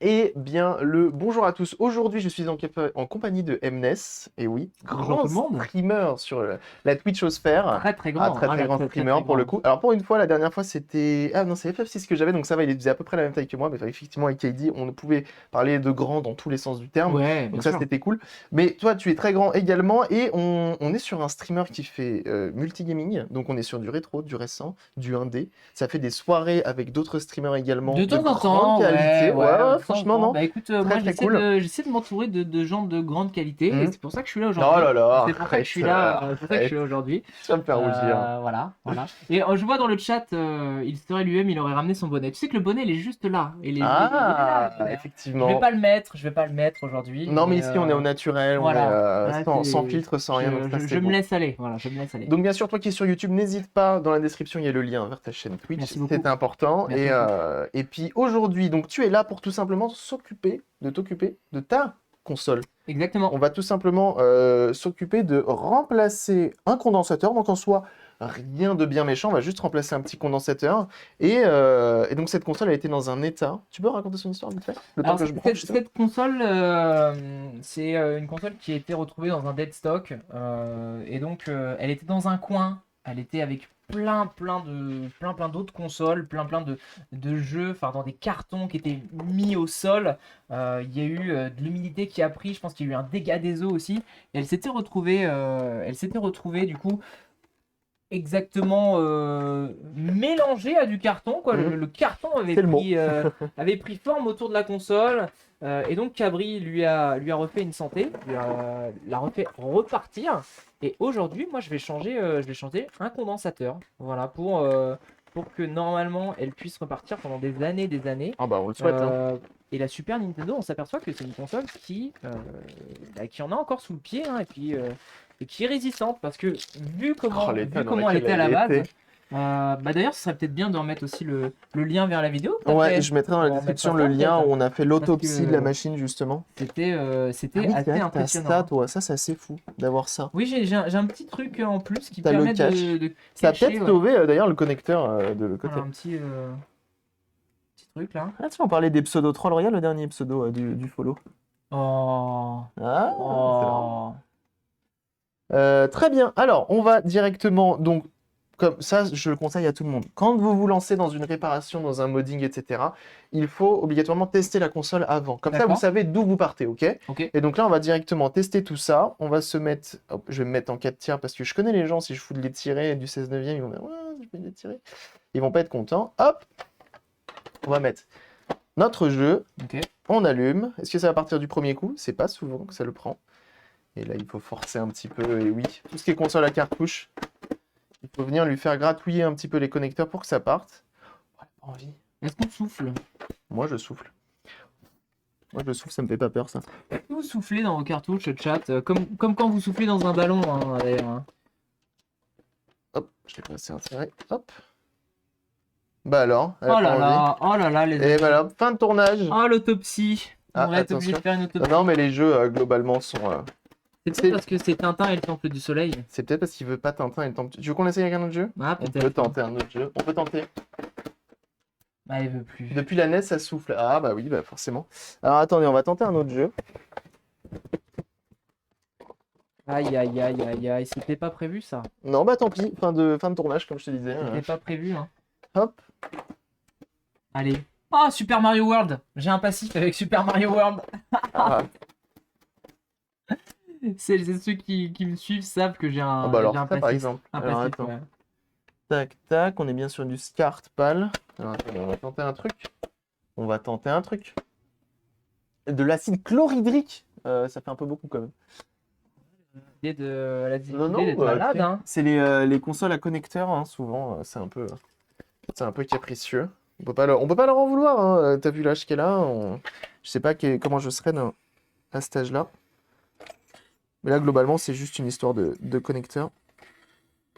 Eh bien, le bonjour à tous. Aujourd'hui, je suis en compagnie de Mnes, et oui, Bonjour grand tout le monde. streamer sur la Twitchosphère. Très très Ah, grand, très hein, très là, grand très très streamer très pour le grand. coup. Alors, pour une fois, la dernière fois, c'était. Ah non, c'est FF6 que j'avais, donc ça va, il faisait à peu près la même taille que moi, mais effectivement, avec KD, on pouvait parler de grand dans tous les sens du terme, Ouais, donc bien ça, sûr. c'était cool. Mais toi, tu es très grand également, et on est sur un streamer qui fait multigaming, donc on est sur du rétro, du récent, du indé. Ça fait des soirées avec d'autres streamers également De de temps en grande temps, ouais, qualité. Ouais, ouais, ouais, de temps en franchement, temps. non. Bah écoute, Très moi très cool. j'essaie de m'entourer de gens de grande qualité et Hmm. c'est pour ça que je suis là Oh aujourd'hui. là là, C'est pour ça que je arrête, suis là, c'est pour ça que je suis arrête. là aujourd'hui. Tu vas me faire rougir. Voilà, voilà. Et je vois dans le chat, il serait lui-même, il aurait ramené son bonnet. Tu sais que le bonnet, il est juste là. Il est là, le Ah, bonnet, hein. effectivement. Je vais pas le mettre aujourd'hui, Non, mais mais ici, on est au naturel, on est voilà. Là, sans filtre, sans rien, donc ça, c'est je me beau. laisse aller. Voilà, je me laisse aller. Donc, bien sûr, toi qui es sur YouTube, n'hésite pas, dans la description, il y a le lien vers ta chaîne Twitch, Merci c'est beaucoup. important. Merci beaucoup. Et puis, aujourd'hui, donc, tu es là pour tout simplement t'occuper de ta console. On Exactement. va tout simplement s'occuper de remplacer un condensateur. Donc en soi, rien de bien méchant, on va juste remplacer un petit condensateur. Et donc cette console a été dans un état. Tu peux raconter son histoire vite fait? Le temps Alors, que je branche ça? cette console, c'est une console qui a été retrouvée dans un dead stock. Et donc, elle était dans un coin. Elle était avec plein d'autres consoles, plein de jeux, enfin, dans des cartons qui étaient mis au sol. Il y a eu de l'humidité qui a pris. Je pense qu'il y a eu un dégât des eaux aussi. Et elle s'était retrouvée, du coup, exactement mélangé à du carton quoi. Mhm. Le carton C'est le mot. avait pris forme autour de la console, et donc Cabri lui a refait une santé, l'a refait repartir, et aujourd'hui moi je vais changer un condensateur, voilà, pour que normalement elle puisse repartir pendant des années. Ah bah on le souhaite, hein. Euh, et la Super Nintendo, on s'aperçoit que c'est une console qui en a encore sous le pied, hein, et qui est résistante parce que Oh, l'état vu dans comment elle lequel était à elle la base, était. bah d'ailleurs, ce serait peut-être bien de remettre aussi le lien vers la vidéo que tu as Ouais, fait. je mettrai dans la On remettra description le ça lien peut-être où on a fait parce l'autopsie de la que machine, justement. Ah c'était oui, c'est assez vrai que t'as impressionnant, ça, hein. toi. Ça, c'est assez fou d'avoir ça. Oui, j'ai un petit truc en plus qui T'as le permet cache. de Ça a cacher, peut-être ouais. sauvé, d'ailleurs, le connecteur de l'autre Voilà, côté. petit truc là. Ah, tu on parlait des pseudo-trolls. Regarde le dernier pseudo du follow. Oh, Ah, c'est marrant. oh. Très bien. Alors, on va directement. Donc, comme ça, je le conseille à tout le monde. Quand vous vous lancez dans une réparation, dans un modding, etc., il faut obligatoirement tester la console avant. Comme ça, vous D'accord. savez d'où vous partez, ok? Ok. Et donc là, on va directement tester tout ça. On va se mettre. Hop, je vais me mettre en 4 tiers parce que je connais les gens. Si je fous de les tirer du 16 neuvième, ils vont dire ouais, je vais les tirer. Ils vont pas être contents. Hop, on va mettre notre jeu. Ok. On allume. Est-ce que ça va partir du premier coup? C'est pas souvent que ça le prend. Et là, il faut forcer un petit peu. Et oui, tout ce qui est console à cartouche, il faut venir lui faire gratouiller un petit peu les connecteurs pour que ça parte. Ouais, pas envie. Est-ce qu'on souffle? Moi, je souffle. Moi, je souffle, ça me fait pas peur, ça. Vous soufflez dans vos cartouches, chat, comme quand vous soufflez dans un ballon, hein, d'ailleurs, hein. Hop, je l'ai passé inséré. Hop. Bah alors, elle a pas envie. Oh là là, les Et amis. voilà, fin de tournage. Oh, l'autopsie. Ah, On va être obligé de attention. faire une autopsie. Non, mais les jeux, globalement, sont... C'est peut-être c'est parce que c'est Tintin et le Temple du Soleil. c'est peut-être parce qu'il veut pas Tintin et le temps. Tu veux qu'on essaye avec un autre jeu? Ah, On peut peut-être. tenter un autre jeu. On peut tenter. Ah, il veut plus. Depuis la NES, ça souffle. Ah, bah oui, bah forcément. Alors, attendez, on va tenter un autre jeu. Aïe, aïe, aïe, aïe, aïe. C'était pas prévu, ça. Non, bah tant pis. Fin de tournage, comme je te disais. C'était pas prévu, hein. Hop. Allez. Oh, Super Mario World. J'ai un passif avec Super Mario World. Ah, C'est ceux qui me suivent savent que ah bah alors, j'ai un ça par passif. exemple. Un Alors, passif, attends. ouais. Tac, tac, on est bien sur du SCART PAL. Alors, attendez, on va tenter un truc. On va tenter un truc. De l'acide chlorhydrique. Ça fait un peu beaucoup quand même. Elle a dit Non, l'idée non, d'être bah, malade, hein. c'est les consoles à connecteurs, hein, souvent, c'est un peu capricieux. On peut pas leur en vouloir, hein. T'as vu l'âge qu'elle a. Je sais pas comment je serais à cet âge-là. Mais là, globalement, c'est juste une histoire de connecteur.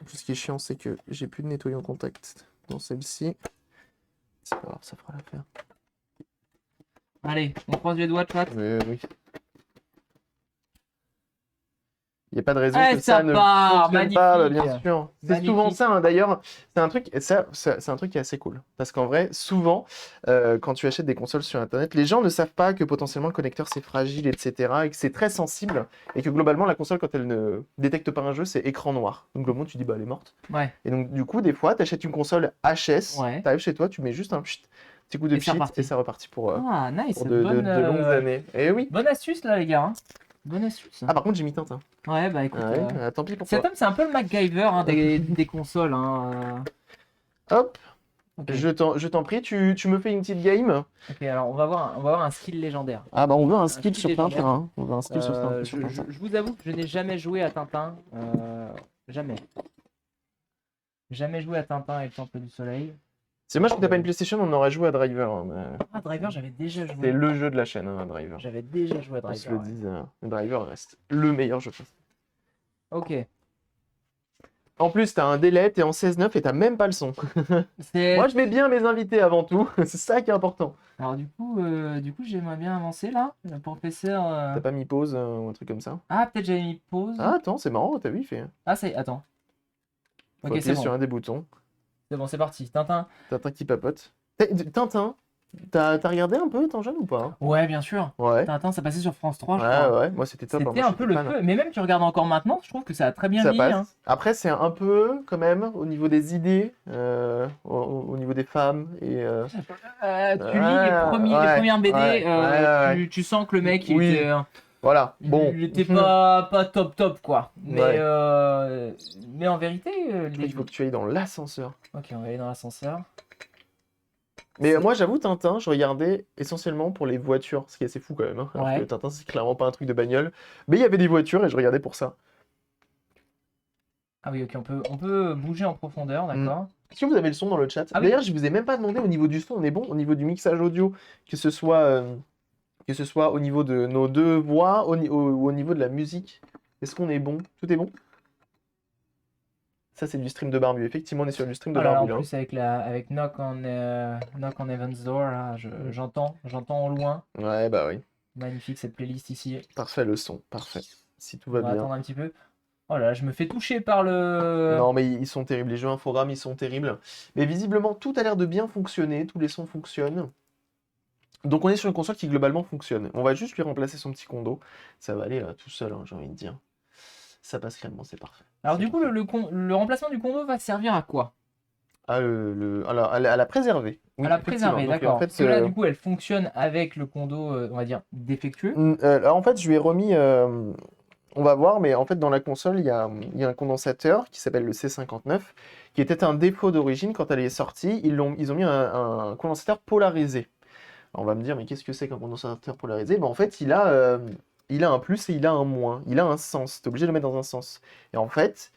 En plus, ce qui est chiant, c'est que j'ai plus de nettoyant contact dans celle-ci. C'est pas grave, ça fera l'affaire. Allez, on croise les doigts, chat. Mais oui. Il n'y a pas de raison Eh, que ça ça ne part, fonctionne pas, bah, bien magnifique. sûr. C'est Magnifique. souvent ça, hein, d'ailleurs. C'est un truc, et ça, c'est un truc qui est assez cool. Parce qu'en vrai, souvent, quand tu achètes des consoles sur Internet, les gens ne savent pas que potentiellement le connecteur c'est fragile, etc. Et que c'est très sensible. Et que globalement, la console, quand elle ne détecte pas un jeu, c'est écran noir. Donc globalement, tu dis, bah, elle est morte. Ouais. Et donc, du coup, des fois, tu achètes une console HS, Ouais. tu arrives chez toi, tu mets juste un petit coup de Et c'est pchit reparti. et ça repartit pour, Ah, nice. pour de longues années. Et oui. Bonne astuce là, les gars. Hein. Bonne astuce. Ah, par contre, j'ai mis Tintin. Ouais, bah écoute. Ah ouais, tant pis pour toi. Cet homme, c'est un peu le MacGyver hein, des consoles. Hein. Hop, Ok. je t'en prie, tu me fais une petite game. Ok, alors on va voir un skill légendaire. Ah bah on veut un skill skill sur légendaire. Tintin. Hein. On veut un skill sur Tintin. Je vous avoue que je n'ai jamais joué à Tintin. Jamais. Jamais joué à Tintin et le Temple du Soleil. C'est moche que t'as pas une PlayStation, on aurait joué à Driver. Hein, mais... Ah, Driver, j'avais déjà joué. C'est le jeu de la chaîne, hein, Driver. J'avais déjà joué à On se Driver. le dise, Driver reste le meilleur jeu. Ok. En plus, t'as un délai, t'es en 16-9 et t'as même pas le son. Moi, je mets bien mes invités avant tout. C'est ça qui est important. Alors du coup j'aimerais bien avancer là. Le professeur. T'as pas mis pause ou un truc comme ça? Ah, peut-être j'avais mis pause. Ah, attends, c'est marrant, t'as vu, il fait. Ah, c'est. Attends. Faut Ok, appuyer c'est sur bon. un des boutons. C'est bon, c'est parti. Tintin. Tintin qui papote. Tintin, t'as regardé un peu étant jeune ou pas? Ouais, bien sûr. Ouais. Tintin, ça passait sur France 3, je crois. Ouais, ouais, moi c'était top. Hein, C'était moi, un peu le j'étais fan. feu. Mais même tu regardes encore maintenant, je trouve que ça a très bien Ça vieilli. passe. Hein. Après, c'est un peu, quand même, au niveau des idées, au niveau des femmes. Et, Tu lis les ouais, premières BD, ouais. tu sens que le mec, il Oui. était, Voilà, bon. il était pas top quoi. Ouais. Mais en vérité, Il faut que tu ailles dans l'ascenseur. Ok, on va aller dans l'ascenseur. Mais moi, j'avoue, Tintin, je regardais essentiellement pour les voitures, ce qui est assez fou quand même. Hein, alors Ouais. que Tintin, c'est clairement pas un truc de bagnole. Mais il y avait des voitures et je regardais pour ça. Ah oui, ok, on peut bouger en profondeur, d'accord. Est-ce que vous avez le son dans le chat? Ah oui. D'ailleurs, je vous ai même pas demandé au niveau du son, on est bon? Au niveau du mixage audio, que ce soit au niveau de nos deux voix, au niveau de la musique, est-ce qu'on est bon? Tout est bon? Ça, c'est du stream de Barbu. Effectivement, on est sur du stream de Oh là là, Barbu. en Hein. plus avec Knock on Heaven's Door, là, j'entends au loin. Ouais, bah oui. Magnifique cette playlist ici. Parfait le son, parfait. Si tout On va va bien. attendre un petit peu. Oh là là, je me fais toucher par le. Non, mais ils sont terribles. Les jeux infogrammes, ils sont terribles. Mais visiblement, tout a l'air de bien fonctionner. Tous les sons fonctionnent. Donc, on est sur une console qui globalement fonctionne. On va juste lui remplacer son petit condo. Ça va aller tout seul, hein, j'ai envie de dire. Ça passe crèmement, c'est parfait. Alors, C'est du coup, parfait. le remplacement du condo va servir à quoi? Alors, à la préserver. Oui, À la effectivement. préserver, Donc, d'accord. en fait, Parce que là, du coup, elle fonctionne avec le condo, on va dire, défectueux. en fait, je lui ai remis. On va voir, mais en fait, dans la console, il y a un condensateur qui s'appelle le C59, qui était un défaut d'origine. Quand elle est sortie, ils ont mis un condensateur polarisé. Alors, on va me dire, mais qu'est-ce que c'est qu'un condensateur polarisé? En fait, il a un plus et il a un moins. Il a un sens. Tu es obligé de le mettre dans un sens. Et en fait,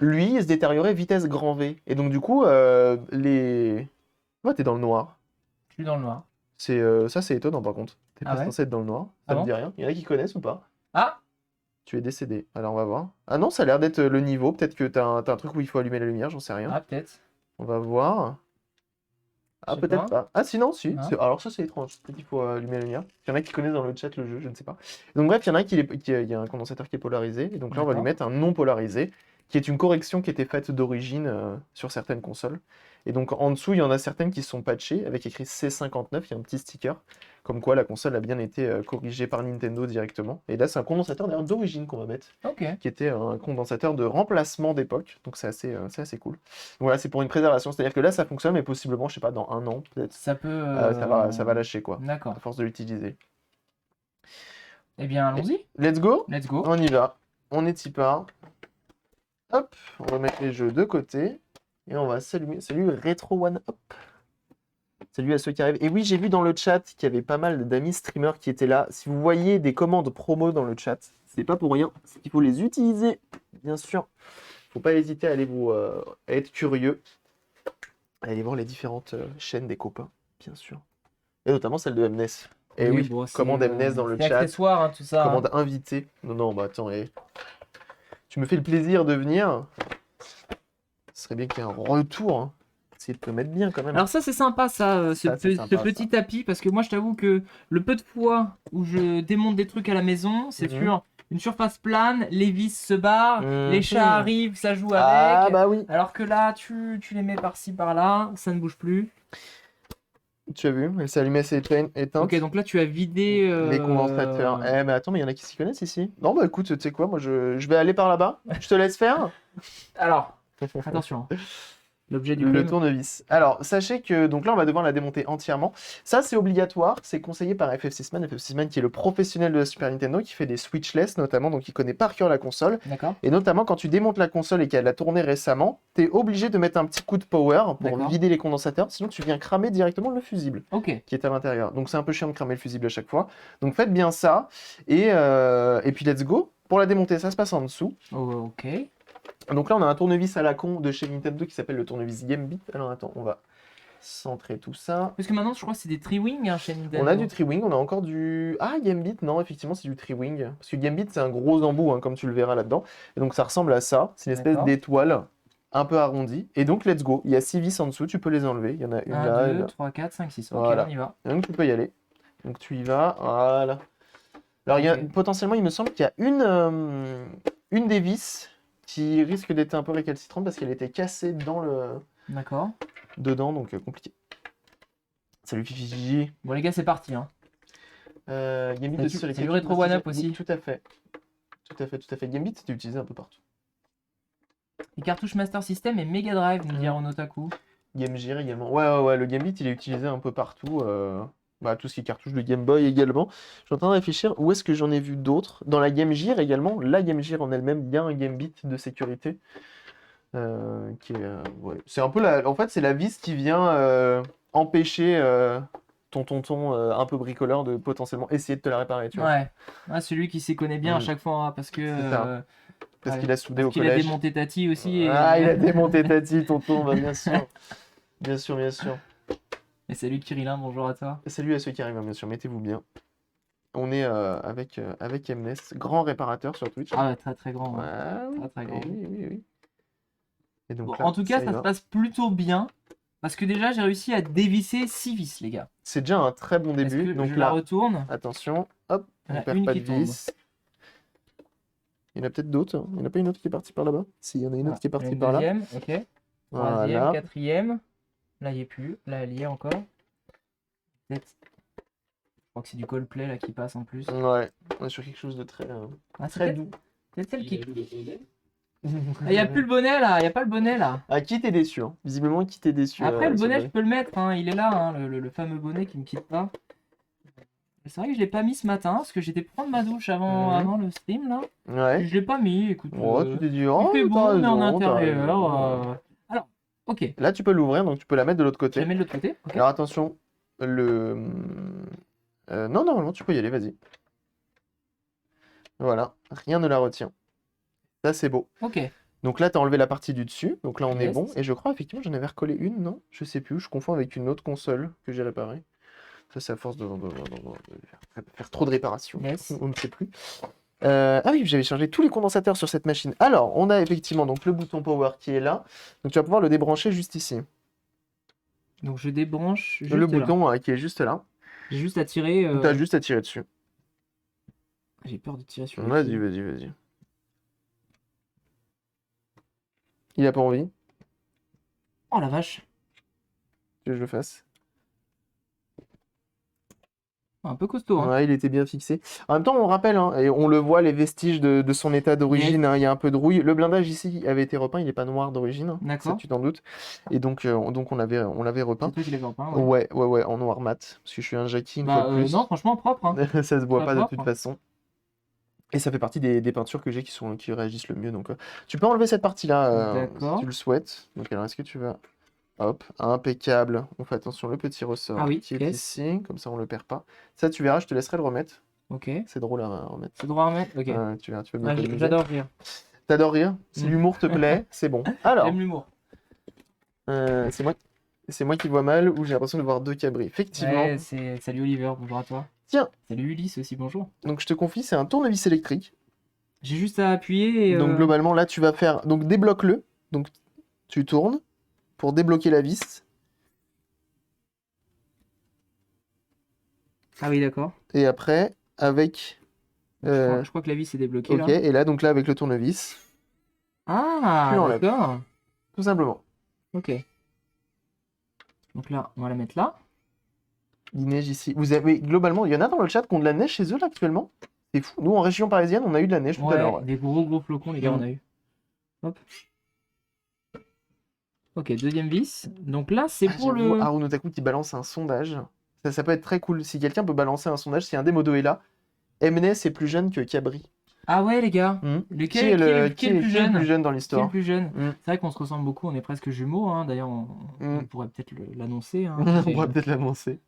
lui, il se détériorait vitesse grand V. Et donc, du coup, Ouais, t'es dans le noir. Je suis dans le noir. Ça, c'est étonnant, par contre. T'es Ah pas ouais? censé être dans le noir. Ah Ça me bon? dit rien. Il y en a qui connaissent ou pas? Ah! Tu es décédé. Alors on va voir. Ah non, ça a l'air d'être le niveau. Peut-être que t'as un truc où il faut allumer la lumière, j'en sais rien. Ah, peut-être. On va voir. Ah, Je sais peut-être pas. Ah, si, non, si. Ah. Alors ça, c'est étrange. Peut-être qu'il faut allumer la lumière. Il y en a qui connaissent dans le chat le jeu, je ne sais pas. Donc bref, il y en a il y a un condensateur qui est polarisé. Et donc là, on va lui D'accord. mettre un non polarisé, qui est une correction qui était faite d'origine sur certaines consoles. Et donc en dessous, il y en a certaines qui sont patchées, avec écrit C59, il y a un petit sticker, comme quoi la console a bien été corrigée par Nintendo directement. Et là, c'est un condensateur d'ailleurs d'origine qu'on va mettre, Ok. qui était un condensateur de remplacement d'époque. Donc c'est assez cool. Donc, voilà, c'est pour une préservation. C'est-à-dire que là, ça fonctionne, mais possiblement, je sais pas, dans un an, peut-être, Ça peut. ça va lâcher, quoi, D'accord. à force de l'utiliser. Eh bien, allons-y. Let's go! Let's go. On y va. On est y part. Hop, on va mettre les jeux de côté. Et on va saluer. Salut Retro One Hop. Salut à ceux qui arrivent. Et oui, j'ai vu dans le chat qu'il y avait pas mal d'amis streamers qui étaient là. Si vous voyez des commandes promo dans le chat, c'est pas pour rien. C'est qu'il faut les utiliser, bien sûr. Faut pas hésiter à aller à être curieux. À aller voir les différentes chaînes des copains, bien sûr. Et notamment celle de Mnes. Et oui, bon, c'est, commande Mnes dans le c'est chat. accessoire, hein, tout ça. Commande invité. Non, bah attends, tu me fais le plaisir de venir. Ce serait bien qu'il y ait un retour. Hein. Essayer de te mettre bien quand même. Alors ça c'est sympa ça, ce petit tapis, parce que moi je t'avoue que le peu de fois où je démonte des trucs à la maison, c'est Mhm. sûr, une surface plane, les vis se barrent, les chats arrivent, ça joue avec. Ah bah oui. Alors que là, tu les mets par-ci, par-là, ça ne bouge plus. Tu as vu, elle s'est allumée, elle s'est éteinte. Ok, donc là, tu as vidé. Les condensateurs. Eh, mais attends, mais il y en a qui s'y connaissent ici. Non, bah écoute, tu sais quoi, moi je vais aller par là-bas. Je te laisse faire. Alors, attention. L'objet du Le crime. tournevis. Alors, sachez que donc là, on va devoir la démonter entièrement. Ça, c'est obligatoire. C'est conseillé par FF6man. FF6man qui est le professionnel de la Super Nintendo, qui fait des switchless notamment, donc il connaît par cœur la console. D'accord. Et notamment, quand tu démontes la console et qu'elle a tourné récemment, t'es obligé de mettre un petit coup de power pour D'accord. vider les condensateurs. Sinon, tu viens cramer directement le fusible Ok. qui est à l'intérieur. Donc, c'est un peu chiant de cramer le fusible à chaque fois. Donc, faites bien ça. Et puis, let's go. Pour la démonter, ça se passe en dessous. Oh, ok. Donc là, on a un tournevis à la con de chez Nintendo qui s'appelle le tournevis Gambit. Alors attends, on va centrer tout ça. Parce que maintenant, je crois que c'est des Triwing hein, chez Nintendo. On a du Triwing, on a encore du... Ah, Gambit, non, effectivement, c'est du Triwing. Parce que Gambit, c'est un gros embout, hein, comme tu le verras là-dedans. Et donc, ça ressemble à ça. C'est une espèce D'accord. d'étoile un peu arrondie. Et donc, let's go. Il y a 6 vis en dessous, tu peux les enlever. Il y en a une 1, là, 2, une là. 3, 4, 5, 6. Ok, Voilà. on y va. Et donc, tu peux y aller. Donc, tu y vas. Voilà. Alors, il y a, Ok. potentiellement, il me semble qu'il y a une des vis qui risque d'être un peu récalcitrante parce qu'elle était cassée dans le... D'accord. dedans, donc compliqué. Salut Fifi Gigi. Bon, les gars, c'est parti. Hein. Gambit T'as aussi sur les du cartouches rétro one-up oui, aussi. tout à fait. Tout à fait, tout à fait. Gambit, c'était utilisé un peu partout. Les cartouches Master System et Mega Drive, nous diront Otaku. Game Gear également. Ouais, le Gambit, il est utilisé un peu partout. Bah, tout ce qui est cartouche de Game Boy également. Je suis en train de réfléchir, où est-ce que j'en ai vu d'autres? Dans la Game Gear également, la Game Gear en elle-même, il y a un Gambit de sécurité. Qui est, ouais. C'est un peu la... En fait, c'est la vis qui vient empêcher ton tonton un peu bricoleur de potentiellement essayer de te la réparer, tu vois. Ouais. Ah, celui qui s'y connaît bien à Mm. chaque fois, hein, parce que. C'est ça. Parce ouais, qu'il a soudé parce au qu'il a collège. démonté Tati aussi. Et... Ah, il a démonté Tati, tonton, bah, bien sûr. Bien sûr, bien sûr. Et salut Kirillin, bonjour à toi. Salut à ceux qui arrivent, hein, bien sûr, mettez-vous bien. On est avec Mnes, grand réparateur sur Twitch. Ah, ouais, très très grand. Ouais, hein. oui. Très très grand. Oui. Et donc Bon, là, en tout cas, y ça se va. passe plutôt bien. Parce que déjà, j'ai réussi à dévisser 6 vis, les gars. C'est déjà un très bon Est-ce début. que Donc je là, la retourne? attention, hop, Il y en on a perd une pas qui de tombe. vis. Il y en a peut-être d'autres. Hein. Il n'y en a pas une autre qui est partie par là-bas? Si, il y en a une autre qui est partie Une par là. deuxième, ok. Troisième, Voilà. quatrième. Là, il n'y est plus. Là, elle y est encore. Peut-être. Je crois que c'est du Coldplay là qui passe en plus. Ouais, on est sur quelque chose de très, Ah, c'est très peut-être- doux. C'est celle qui. Ah, il n'y a plus le bonnet là. Il n'y a pas le bonnet là. Ah, qui t'es déçu, hein. Visiblement, qui t'es déçu. Après, le sur bonnet, je peux le mettre. Hein. Il est là, hein, le fameux bonnet qui me quitte pas. C'est vrai que je l'ai pas mis ce matin parce que j'étais prendre ma douche avant le stream là. Ouais. Je l'ai pas mis. Écoute. Oh, tu t'es dit, Il oh, fait t'as bon, on est en raison, t'as intérieur. raison. Alors, ok. Là, tu peux l'ouvrir, donc tu peux la mettre de l'autre Je côté. la mets de l'autre côté. Ok. Alors attention, non, normalement, tu peux y aller, vas-y. Voilà, rien ne la retient. Ça, c'est beau. Ok. Donc là, tu as enlevé la partie du dessus, donc là, on est Yes. bon. Et je crois, effectivement, j'en avais recollé une, non? Je sais plus, je confonds avec une autre console que j'ai réparée. Ça, c'est à force de faire trop de réparations. Yes. On ne sait plus. Ah oui, j'avais changé tous les condensateurs sur cette machine. Alors, on a effectivement donc le bouton power qui est là. Donc tu vas pouvoir le débrancher juste ici. Donc je débranche juste Le là. bouton qui est juste là. J'ai juste à tirer. Tu as juste à tirer dessus. J'ai peur de tirer sur le Vas-y, fil. vas-y. Il a pas envie Oh la vache. que je le fasse. Un peu costaud, hein. Ouais, il était bien fixé. En même temps, on rappelle, hein, et on le voit, les vestiges de son état d'origine, Yes. hein, il y a un peu de rouille. Le blindage ici avait été repeint, il n'est pas noir d'origine, hein, ça D'accord. tu t'en doutes. Et donc on l'avait C'est repeint. toi qui l'avais repeint, ouais. Ouais, en noir mat, parce que je suis un Jackie une Bah fois de plus. non, franchement propre, hein. Ça se voit Très pas de propre, toute hein. façon. Et ça fait partie des peintures que j'ai qui réagissent le mieux. Donc, tu peux enlever cette partie-là si D'accord. tu le souhaites. Donc, alors, est-ce que tu vas... Hop, impeccable. On fait attention, le petit ressort Ah oui, qui est yes. ici. Comme ça, on le perd pas. Ça, tu verras, je te laisserai le remettre. Ok. C'est drôle à remettre. C'est droit à remettre. Ok. Ouais, tu verras, tu vas Ah, mieux économiser. j'adore rire. T'adores rire? Si Mm. l'humour te plaît, c'est bon. Alors, J'aime l'humour. c'est moi qui vois mal ou j'ai l'impression de voir deux cabris. Effectivement. Ouais, salut Oliver, bonjour à toi. Tiens, Salut Ulysse aussi, bonjour. donc je te confie, c'est un tournevis électrique. J'ai juste à appuyer et. Donc globalement, là, tu vas faire... Donc débloque-le. Donc tu tournes pour débloquer la vis. Ah oui, d'accord. Et après, avec Euh, Je crois que la vis est débloquée ok, là. et là, donc là, avec le tournevis, tu Ah, l'enlèves, d'accord. tout simplement. Ok. Donc là, on va la mettre là. Il neige ici. Vous avez, globalement, il y en a dans le chat qui ont de la neige chez eux, là, actuellement? C'est fou. Nous, en région parisienne, on a eu de la neige tout à l'heure. Ouais, Ouais. des gros flocons, les gars, on Mm. a eu. Hop. Ok, deuxième vis. Donc là, c'est Ah, pour j'avoue, le... Haruno Taku qui balance un sondage. Ça peut être très cool. Si quelqu'un peut balancer un sondage, si un des modos est là, MNES est plus jeune que Cabri. Ah ouais, les gars. Hmm. Lequel, qui est le plus Qui est le plus jeune? jeune dans Qui est le l'histoire? plus jeune? Hmm. C'est vrai qu'on se ressemble beaucoup, on est presque jumeaux, hein. D'ailleurs, Hmm. on pourrait peut-être l'annoncer, hein. On Mais pourra peut-être l'annoncer.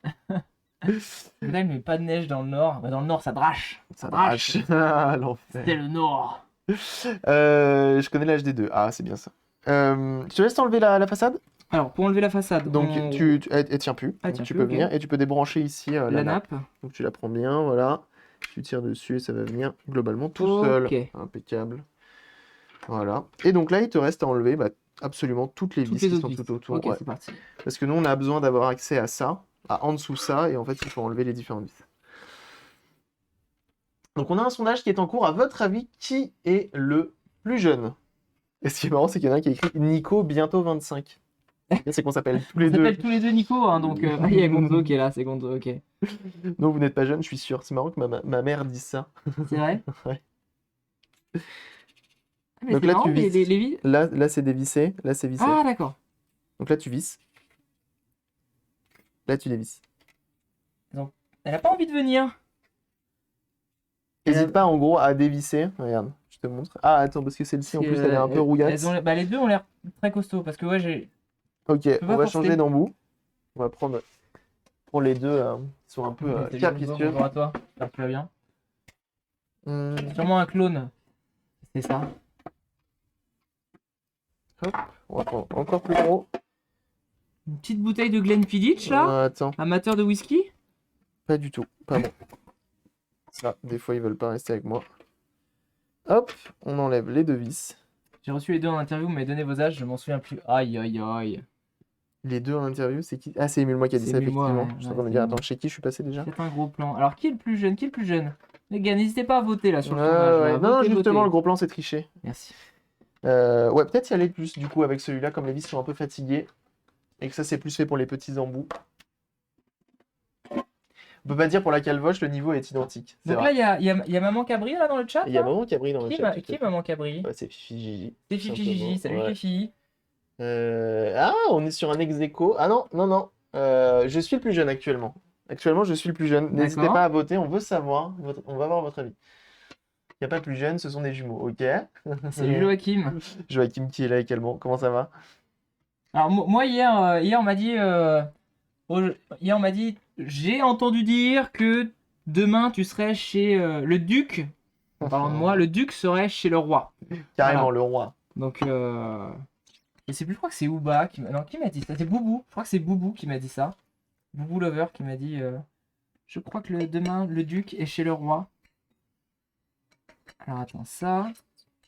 là, il met pas de neige dans le nord. Bah, dans le nord, ça drache. Ça drache. Ah, l'enfer. C'est le nord. Je connais l'âge des deux. Ah, c'est bien ça. Je te laisse t'enlever la façade. Alors, pour enlever la façade, Donc, elle tient plus. Ah, Donc, tient tu plus, peux ok. venir et tu peux débrancher ici La nappe. Donc, tu la prends bien, voilà. Tu tires dessus et ça va venir globalement tout seul. Ok. Impeccable. Voilà. Et donc là, il te reste à enlever absolument toutes les Toutes vis les qui autres sont vis. tout autour. Ok, Ouais. c'est parti. Parce que nous, on a besoin d'avoir accès à ça, à en dessous ça, et en fait, il faut enlever les différentes vis. Donc, on a un sondage qui est en cours. À votre avis, qui est le plus jeune? Et ce qui est marrant, c'est qu'il y en a un qui a écrit Nico, bientôt 25. C'est qu'on s'appelle tous les On deux. s'appelle tous les deux Nico, hein, donc... Ah, il y a Gonzo qui est là, c'est Gonzo, ok. Non, vous n'êtes pas jeune, je suis sûr. C'est marrant que ma mère dise ça. C'est vrai? Ouais. Ah, mais Donc c'est là, marrant, tu les visses. vis... Là c'est dévissé. Là, c'est vissé. Ah, d'accord. Donc là, tu visses. Là, tu dévisses. Elle a pas envie de venir. N'hésite pas, en gros, à dévisser. Regarde, je te montre. Ah, attends, parce que celle-ci, en Parce plus, que, elle est un peu rouillate. bah, les deux ont l'air très costauds, parce que ouais, Ok, peux on pas va forcer. changer d'embout. On va prendre pour les deux qui sont un peu Salut, Gonzo, capricieux. bonjour à toi. J'espère que tu vas bien. Hum, Sûrement un clone. C'est ça. on va prendre encore plus gros. Une petite bouteille de Glenfiddich, là. Attends, Amateur de whisky. pas du tout. Pas bon. Ça, des fois, ils veulent pas rester avec moi. Hop, on enlève les deux vis. J'ai reçu les deux en interview, vous m'avez donné vos âges, je m'en souviens plus. Aïe, aïe, aïe. Les deux en interview, c'est qui? Ah, c'est Emile Moi qui a dit C'est ça, Emile Moi, effectivement. ouais, Je suis en ouais, train de me c'est dire, Emile attends, chez qui je suis passé déjà? C'est un gros plan. Alors, qui est le plus jeune? Qui est le plus jeune? Les gars, n'hésitez pas à voter là sur le Ouais, sondage. ouais. Là. Non, Votez, justement, votez. le gros plan, c'est triché. Merci. Ouais, peut-être y aller plus, du coup, avec celui-là, comme les vis sont un peu fatiguées. Et que ça, c'est plus fait pour les petits embouts. On peut pas dire pour la calvoche, le niveau est identique. C'est Donc vrai. là, il y a Maman Cabri là dans le chat. Il y a là Maman Cabri dans le Qui, chat. qui est Maman Cabri? Ouais, c'est Fifi Gigi. C'est tout Fifi simplement. Gigi. Salut Ouais. Fifi. Ah, on est sur un ex-aequo. Ah non, non, non. Je suis le plus jeune actuellement. Actuellement, je suis le plus jeune. N'hésitez D'accord. pas à voter, on veut savoir. On va avoir votre avis. Il n'y a pas plus jeune, ce sont des jumeaux, ok? Salut Joachim. Joachim qui est là également. Comment ça va? Alors moi hier on m'a dit hier on m'a dit j'ai entendu dire que demain tu serais chez le duc. En parlant de moi, le duc serait chez le roi. Carrément, Voilà. le roi. Donc je sais plus, je crois que c'est Ouba non, qui m'a dit ça? C'est Boubou. Je crois que c'est Boubou qui m'a dit ça. Boubou Lover qui m'a dit je crois que demain le duc est chez le roi. Alors attends ça.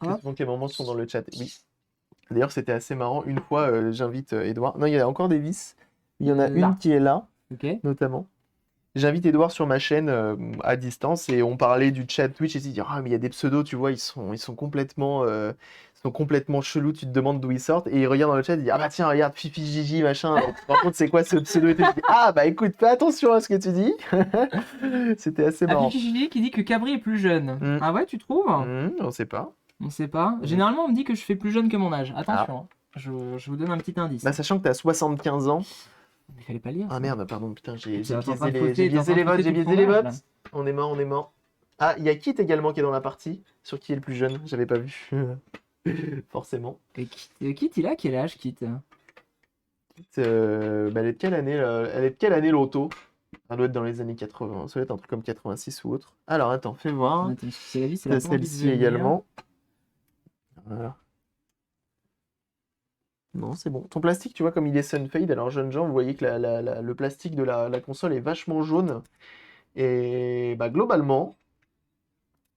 Hop. Donc les moments sont dans le chat. Oui. D'ailleurs, c'était assez marrant. Une fois, j'invite Edouard. Non, il y a encore des vis. Il y en a Là. une qui est là, Ok. notamment. J'invite Edouard sur ma chaîne à distance et on parlait du chat Twitch et il dit ah mais il y a des pseudos, tu vois, ils sont complètement chelous, tu te demandes d'où ils sortent et il regarde dans le chat et il dit ah bah tiens regarde Fifi Gigi machin, par contre c'est quoi ce pseudo et tout. Je dis, ah bah écoute fais attention à ce que tu dis. C'était assez Ah, marrant. Fifi Gigi qui dit que Cabri est plus jeune. Mm. Ah ouais, tu trouves? On sait pas. On sait pas. Généralement, on me dit que je fais plus jeune que mon âge. Attention, hein. Je vous donne un petit indice. Bah sachant que t'as 75 ans. Il fallait pas lire. Ah ça. merde, pardon, putain, j'ai T'es en train biaisé de les, fausser- j'ai t'es en biaisé train les de votes, fausser j'ai tout biaisé ton les âge, votes. là. On est mort, on est mort. Ah, il y a Kit également qui est dans la partie. Sur qui est le plus jeune, j'avais pas vu. Forcément. Et Kit, il a quel âge, Kit? Kit, bah, elle est de quelle année, là Elle est de quelle année l'auto? Elle doit être dans les années 80, ça doit être un truc comme 86 ou autre. Alors attends, fais voir. Attends, c'est la vie, c'est la T'as celle-ci également. Voilà. Non, c'est bon. Ton plastique, tu vois, comme il est Sunfade, alors jeunes gens, vous voyez que le plastique de la console est vachement jaune. Et bah, globalement,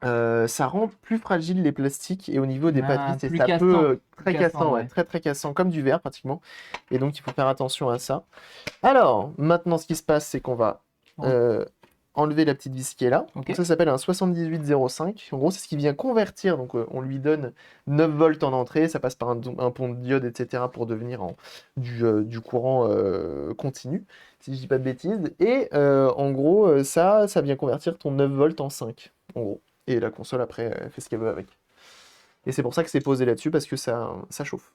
ça rend plus fragile les plastiques et au niveau des Ah, pattes, plus ça cassant. peut très Plus cassant, cassant, ouais, ouais. très très cassant, comme du verre pratiquement. Et donc il faut faire attention à ça. Alors, maintenant ce qui se passe, c'est qu'on va Oh. enlever la petite vis qui est là. Ok. Donc ça s'appelle un 7805. En gros, c'est ce qui vient convertir. Donc on lui donne 9 volts en entrée, ça passe par un pont de diode, etc. pour devenir du courant continu, si je dis pas de bêtises. Et en gros, ça vient convertir ton 9 volts en 5, en gros. Et la console, après, elle fait ce qu'elle veut avec. Et c'est pour ça que c'est posé là-dessus, parce que ça chauffe.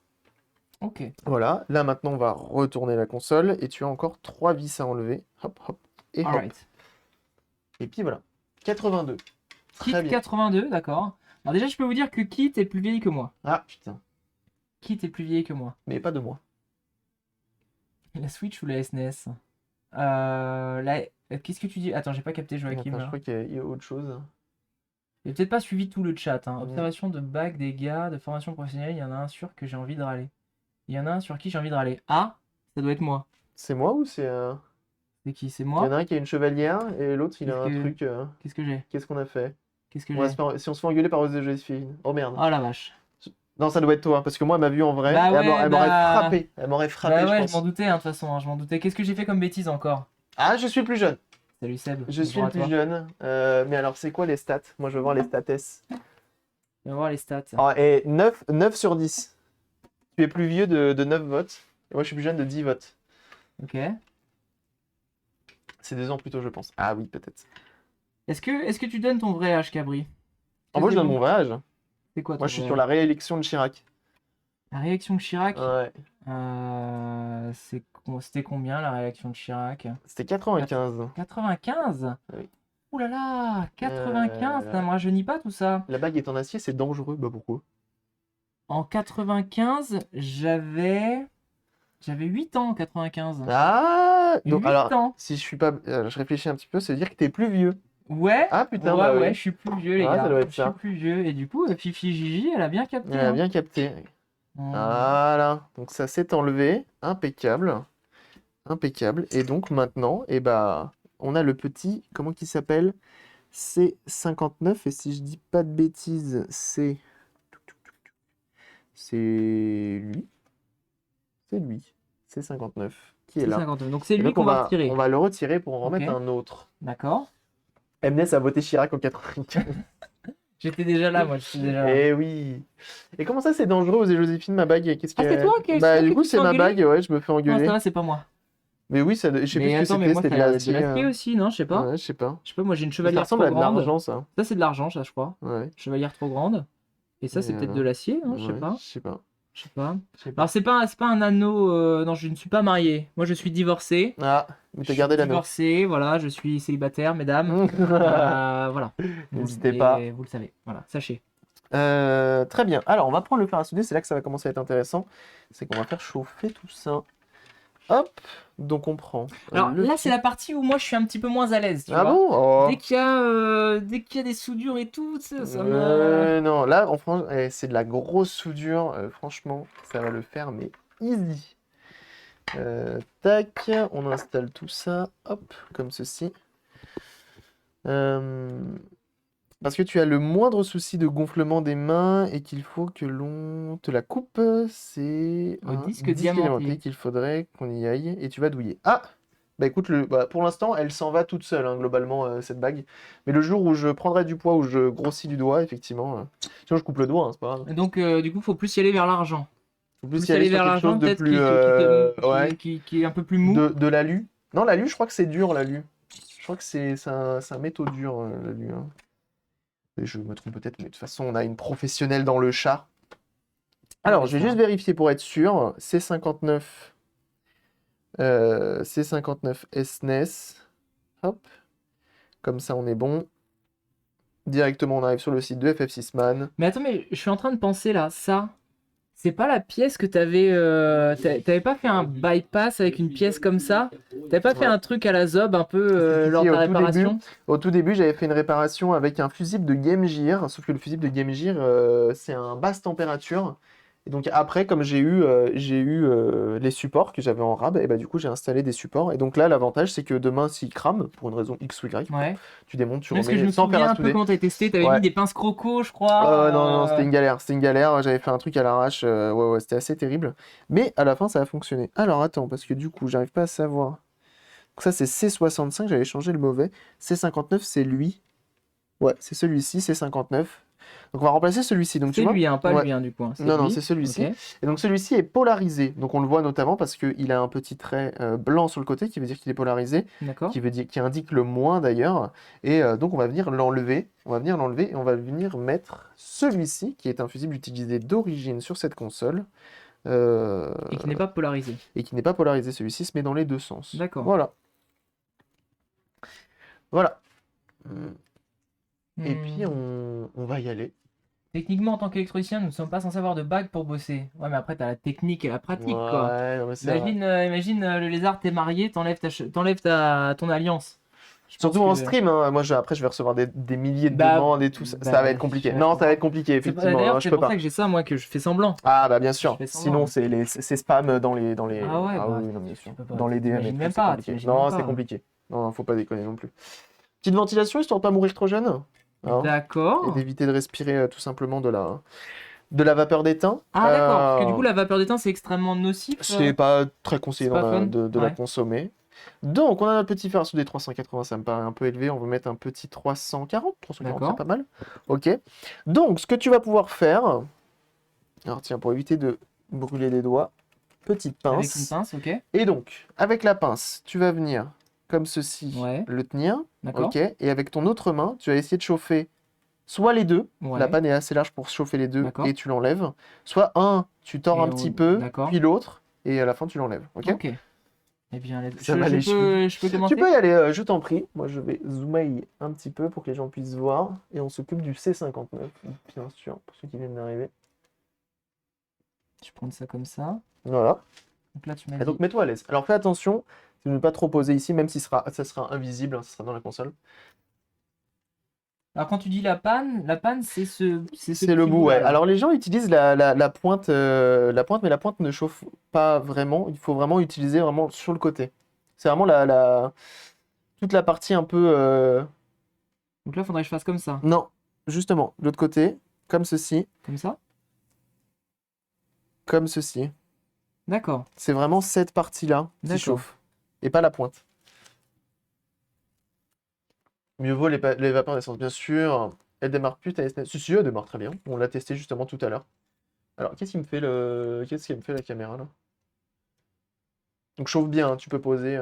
Ok. Voilà, là maintenant on va retourner la console et tu as encore 3 vis à enlever. Hop, hop, et hop. Alright. Et puis voilà, 82. Kit Très bien. 82, d'accord. Alors déjà, je peux vous dire que Kit est plus vieille que moi. Ah putain, Kit est plus vieille que moi. mais pas de moi. La Switch ou la SNES? Qu'est-ce que tu dis? Attends, j'ai pas capté Joachim. Attends, je Là. crois qu'il y a autre chose. J'ai peut-être pas suivi tout le chat. Hein. Mm. Observation de bac, dégâts, de formation professionnelle, il y en a un sur que j'ai envie de râler. Il y en a un sur qui j'ai envie de râler. Ah, ça doit être moi. C'est moi ou c'est... C'est qui? C'est Il y moi? en a un qui a une chevalière et l'autre il a un Qu'est-ce que- truc... Qu'est-ce que j'ai? Qu'est-ce qu'on a fait? Qu'est-ce que On va j'ai? si on se fait engueuler par Rose de Joséphine. Oh merde. Oh la vache. Non, ça doit être toi, parce que moi elle m'a vu en vrai, Bah et elle ouais, m'aurait bah- frappé. Elle m'aurait frappé, Bah je ouais, pense. je m'en doutais, hein, de toute façon, hein, je m'en doutais. Qu'est-ce que j'ai fait comme bêtise encore? Ah, je suis le plus jeune. Salut Seb. Je suis bonjour le à plus toi. jeune. Mais alors, c'est quoi les stats? Moi, je veux voir les stats. On va voir les stats. Ah, et 9 sur 10. Tu es plus vieux de 9 votes. Et moi, je suis plus jeune de 10 votes. Ok. C'est 2 ans plus tôt, je pense. Ah oui, peut-être. Est-ce que tu donnes ton vrai âge, Cabri? En moi, je donne mon vrai âge. C'est quoi ton Moi, je suis vrai sur âge? la réélection de Chirac. La réaction de Chirac? Ouais. C'était combien la réaction de Chirac? C'était 95. 95? Oui. Ouh là là, 95, ça me rajeunit pas tout ça. La bague est en acier, c'est dangereux. Bah pourquoi? En 95, j'avais 8 ans en 95. Ah donc, 8 alors, ans. si je suis pas... je réfléchis un petit peu, ça veut dire que t'es plus vieux. Ouais. Ah putain, ouais, bah oui. ouais, je suis plus vieux, les Ah, gars. ça doit être Je suis ça. plus vieux. Et du coup, Fifi Gigi, elle a bien capté. Elle a hein. bien capté. Hmm. Voilà, donc ça s'est enlevé, impeccable, impeccable. Et donc maintenant, eh ben, on a le petit, comment qu'il s'appelle? C59, et si je dis pas de bêtises, c'est lui, C59, qui est C'est là. 59. Donc c'est Et lui donc qu'on va retirer. on va le retirer pour en Ok. remettre un autre. D'accord. MNES a voté Chirac en 95. J'étais déjà là, moi, j'étais déjà là. Eh oui. Et comment ça, c'est dangereux, Osée Joséphine, ma bague? Qu'est-ce Ah, qu'il y c'est a? toi qui Bah, c'est toi du qui coup, te c'est fais ma engueuler bague, ouais, je me fais Non, engueuler. ça va, c'est pas moi. Mais oui, je sais plus Mais ce que attends, mais c'était, moi, c'était ça a de l'air d'être de l'acier. l'acier aussi, non? Je sais pas. Ouais, je sais pas. Je sais pas, moi, j'ai une Ça chevalière trop ressemble à de grande. l'argent, ça. Ça, c'est de l'argent, ça, je crois. Ouais. Chevalière trop grande. Et ça, c'est Et peut-être de l'acier, hein, je sais ouais, pas. je sais pas. Je sais pas. Je sais pas. Alors, c'est pas un anneau. Non, je ne suis pas marié. Moi, je suis divorcé. Ah, mais Je t'as suis gardé l'anneau. divorcé, voilà, je suis célibataire, mesdames. Voilà. N'hésitez pas. Vous le savez, voilà, sachez. Très bien. Alors, on va prendre le fer à souder. C'est là que ça va commencer à être intéressant. C'est qu'on va faire chauffer tout ça. Hop. Donc, on prend. Alors le là, fil. c'est la partie où moi je suis un petit peu moins à l'aise, tu Ah vois. bon? Oh. Dès qu'il y a des soudures et tout, ça me. Non, là, en France, c'est de la grosse soudure. Franchement, ça va le faire, mais easy. Tac, on installe tout ça. Hop, comme ceci. Parce que tu as le moindre souci de gonflement des mains et qu'il faut que l'on te la coupe, c'est Au un disque diamanté. qu'il faudrait qu'on y aille et tu vas douiller. Ah! Bah écoute, pour l'instant, elle s'en va toute seule, hein, globalement, cette bague. Mais le jour où je prendrai du poids, où je grossis du doigt, effectivement. Sinon, je coupe le doigt, hein, c'est pas grave. Donc du coup, faut plus y aller vers l'argent. Faut plus y aller sur vers quelque l'argent, chose de peut-être plus. Ouais. qui est un peu plus mou. De l'alu. Non, l'alu, je crois que c'est dur, l'alu. Je crois que c'est un métaux dur, l'alu. Hein. Et je me trompe peut-être, mais de toute façon, on a une professionnelle dans le chat. Alors, je vais juste vérifier pour être sûr. C59 SNES. Hop. Comme ça, on est bon. Directement, on arrive sur le site de FF6Man. Mais attends, mais je suis en train de penser là, ça. C'est pas la pièce que t'avais. T'avais pas fait un bypass avec une pièce comme ça? T'avais pas fait un truc à la Zob un peu Si, lors de au la tout réparation? Au tout début, j'avais fait une réparation avec un fusible de Game Gear, sauf que le fusible de Game Gear, c'est un basse température. Et donc après, comme j'ai eu les supports que j'avais en rab, et bah du coup j'ai installé des supports. Et donc là, l'avantage, c'est que demain, s'il crame, pour une raison X ou Y, Ouais. tu démontes, tu Parce que je remets me sans faire souviens à un peu souder. comment t'avais testé, t'avais Ouais. mis des pinces croco, je crois. Non, c'était une galère, j'avais fait un truc à l'arrache, ouais, c'était assez terrible. Mais à la fin, ça a fonctionné. Alors attends, parce que du coup, j'arrive pas à savoir. Donc ça, c'est C65, j'avais changé le mauvais. C59, c'est lui. Ouais, c'est celui-ci, C59. Donc on va remplacer celui-ci. Donc tu C'est vois? lui, hein, pas Ouais. lui, hein, du coup. Hein, c'est Non, non, lui. c'est celui-ci. Ok. Et donc celui-ci est polarisé. Donc on le voit notamment parce qu'il a un petit trait blanc sur le côté qui veut dire qu'il est polarisé, D'accord. qui indique le moins d'ailleurs. Et donc on va venir l'enlever. On va venir l'enlever et on va venir mettre celui-ci qui est un fusible utilisé d'origine sur cette console. Et qui n'est pas polarisé. Et qui n'est pas polarisé. Celui-ci se met dans les deux sens. D'accord. Voilà. Voilà. Et Hmm. puis on va y aller. Techniquement, en tant qu'électricien, nous ne sommes pas censés avoir de bague pour bosser. Ouais, mais après, t'as la technique et la pratique, quoi. Ouais, non, mais c'est vrai. Imagine le lézard, t'es marié, t'enlèves ton alliance. Je pense Surtout en que- stream, hein. Moi après je vais recevoir des milliers de Bah, demandes et tout, ça bah, va être compliqué. je Non, ça va être comprends. compliqué, C'est effectivement, D'ailleurs, hein, je c'est peux pour ça pas. que j'ai ça, moi, que je fais semblant. Ah bah bien Je sûr, fais semblant. sinon c'est spam dans les... Ah ouais, bah, oui, non, bien sûr. tu peux pas, Dans les DM et t'imagines tout, même c'est pas, compliqué. t'imagines Non, même c'est pas. compliqué. Non, faut pas déconner non plus. Petite ventilation histoire de pas mourir trop jeune, hein, et D'accord. d'éviter de respirer tout simplement de la vapeur d'étain. Ah, d'accord, parce que du coup, la vapeur d'étain, c'est extrêmement nocif. C'est pas très conseillé C'est pas fun. de la Ouais. consommer. Donc, on a notre petit fer à souder 380, ça me paraît un peu élevé. On va mettre un petit 340. 340, c'est D'accord. pas mal. Ok. Donc, ce que tu vas pouvoir faire. Alors, tiens, pour éviter de brûler les doigts, petite Avec une pince. pince, ok. Et donc, avec la pince, tu vas venir, comme ceci, Ouais. le tenir. D'accord. Ok. Et avec ton autre main, tu vas essayer de chauffer soit les deux. Ouais. La panne est assez large pour chauffer les deux D'accord. et tu l'enlèves. Soit un, tu tords Et un petit peu, d'accord. puis l'autre, et à la fin, tu l'enlèves. Ok. Ok. Eh bien, Ça va les cheveux. je peux Tu commencer? peux y aller, je t'en prie. Moi, je vais zoomer un petit peu pour que les gens puissent voir. Et on s'occupe du C59, bien sûr, pour ceux qui viennent d'arriver. Je prends ça comme ça. Voilà. Donc là, tu m'as Et dit. donc, mets-toi à l'aise. Alors, fais attention de ne pas trop poser ici, même si ça sera invisible, hein, ça sera dans la console. Alors, quand tu dis la panne, c'est ce C'est le petit bout, bout-là, ouais. là. Alors, les gens utilisent la pointe, mais la pointe ne chauffe pas vraiment. Il faut vraiment utiliser vraiment sur le côté. C'est vraiment toute la partie un peu... Donc là, il faudrait que je fasse comme ça. Non, justement, de l'autre côté, comme ceci, Comme ça? comme ceci. D'accord. C'est vraiment cette partie-là qui D'accord. chauffe, et pas la pointe. Mieux vaut les vapeurs d'essence, bien sûr. Elle démarre plus, ta SNES. Si, elle démarre très bien. On l'a testé justement tout à l'heure. Alors, qu'est-ce qui me fait la caméra, là? Donc, chauffe bien, hein, tu peux poser.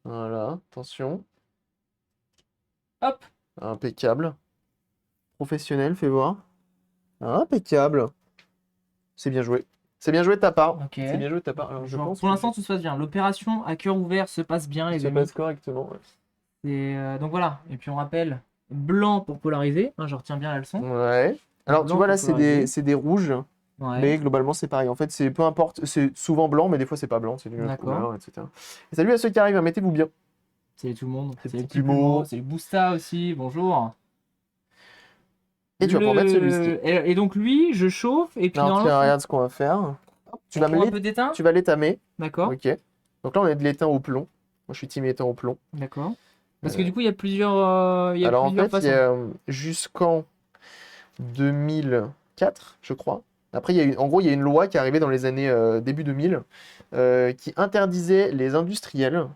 Voilà, attention. Hop. Impeccable. Professionnel, fais voir. Impeccable. C'est bien joué. C'est bien joué de ta part. Ok. C'est bien joué de ta part. Alors, je Genre, pense pour que l'instant, tout se passe bien. L'opération à cœur ouvert se passe bien, les ça amis. passe correctement. Ouais. Et, donc voilà. Et puis on rappelle, blanc pour polariser. Hein, je retiens bien la leçon. Ouais. Alors, tu Blanc vois, là, pour polariser. c'est des rouges. Ouais. Mais globalement, c'est pareil. En fait, c'est peu importe. C'est souvent blanc, mais des fois, c'est pas blanc. C'est d'une autre D'accord. couleur, etc. Et salut à ceux qui arrivent. Hein, mettez-vous bien. Salut tout le monde. Ces Salut petits petit plumeaux. plumeau. Salut Bousta aussi. Bonjour. Et tu vas pouvoir mettre celui-ci. Et donc lui, je chauffe. Et puis Alors, tiens, normalement, regarde ce qu'on va faire. Tu on vas prend me un peu d'étain. tu vas l'étamer. D'accord. Ok. Donc là, on est de l'étain au plomb. Moi, je suis team étain au plomb. D'accord. Parce que du coup, il y a plusieurs, Alors, en fait, il façons. y a jusqu'en 2004, je crois. Après, en gros, il y a une loi qui est arrivée dans les années début 2000 qui interdisait les industriels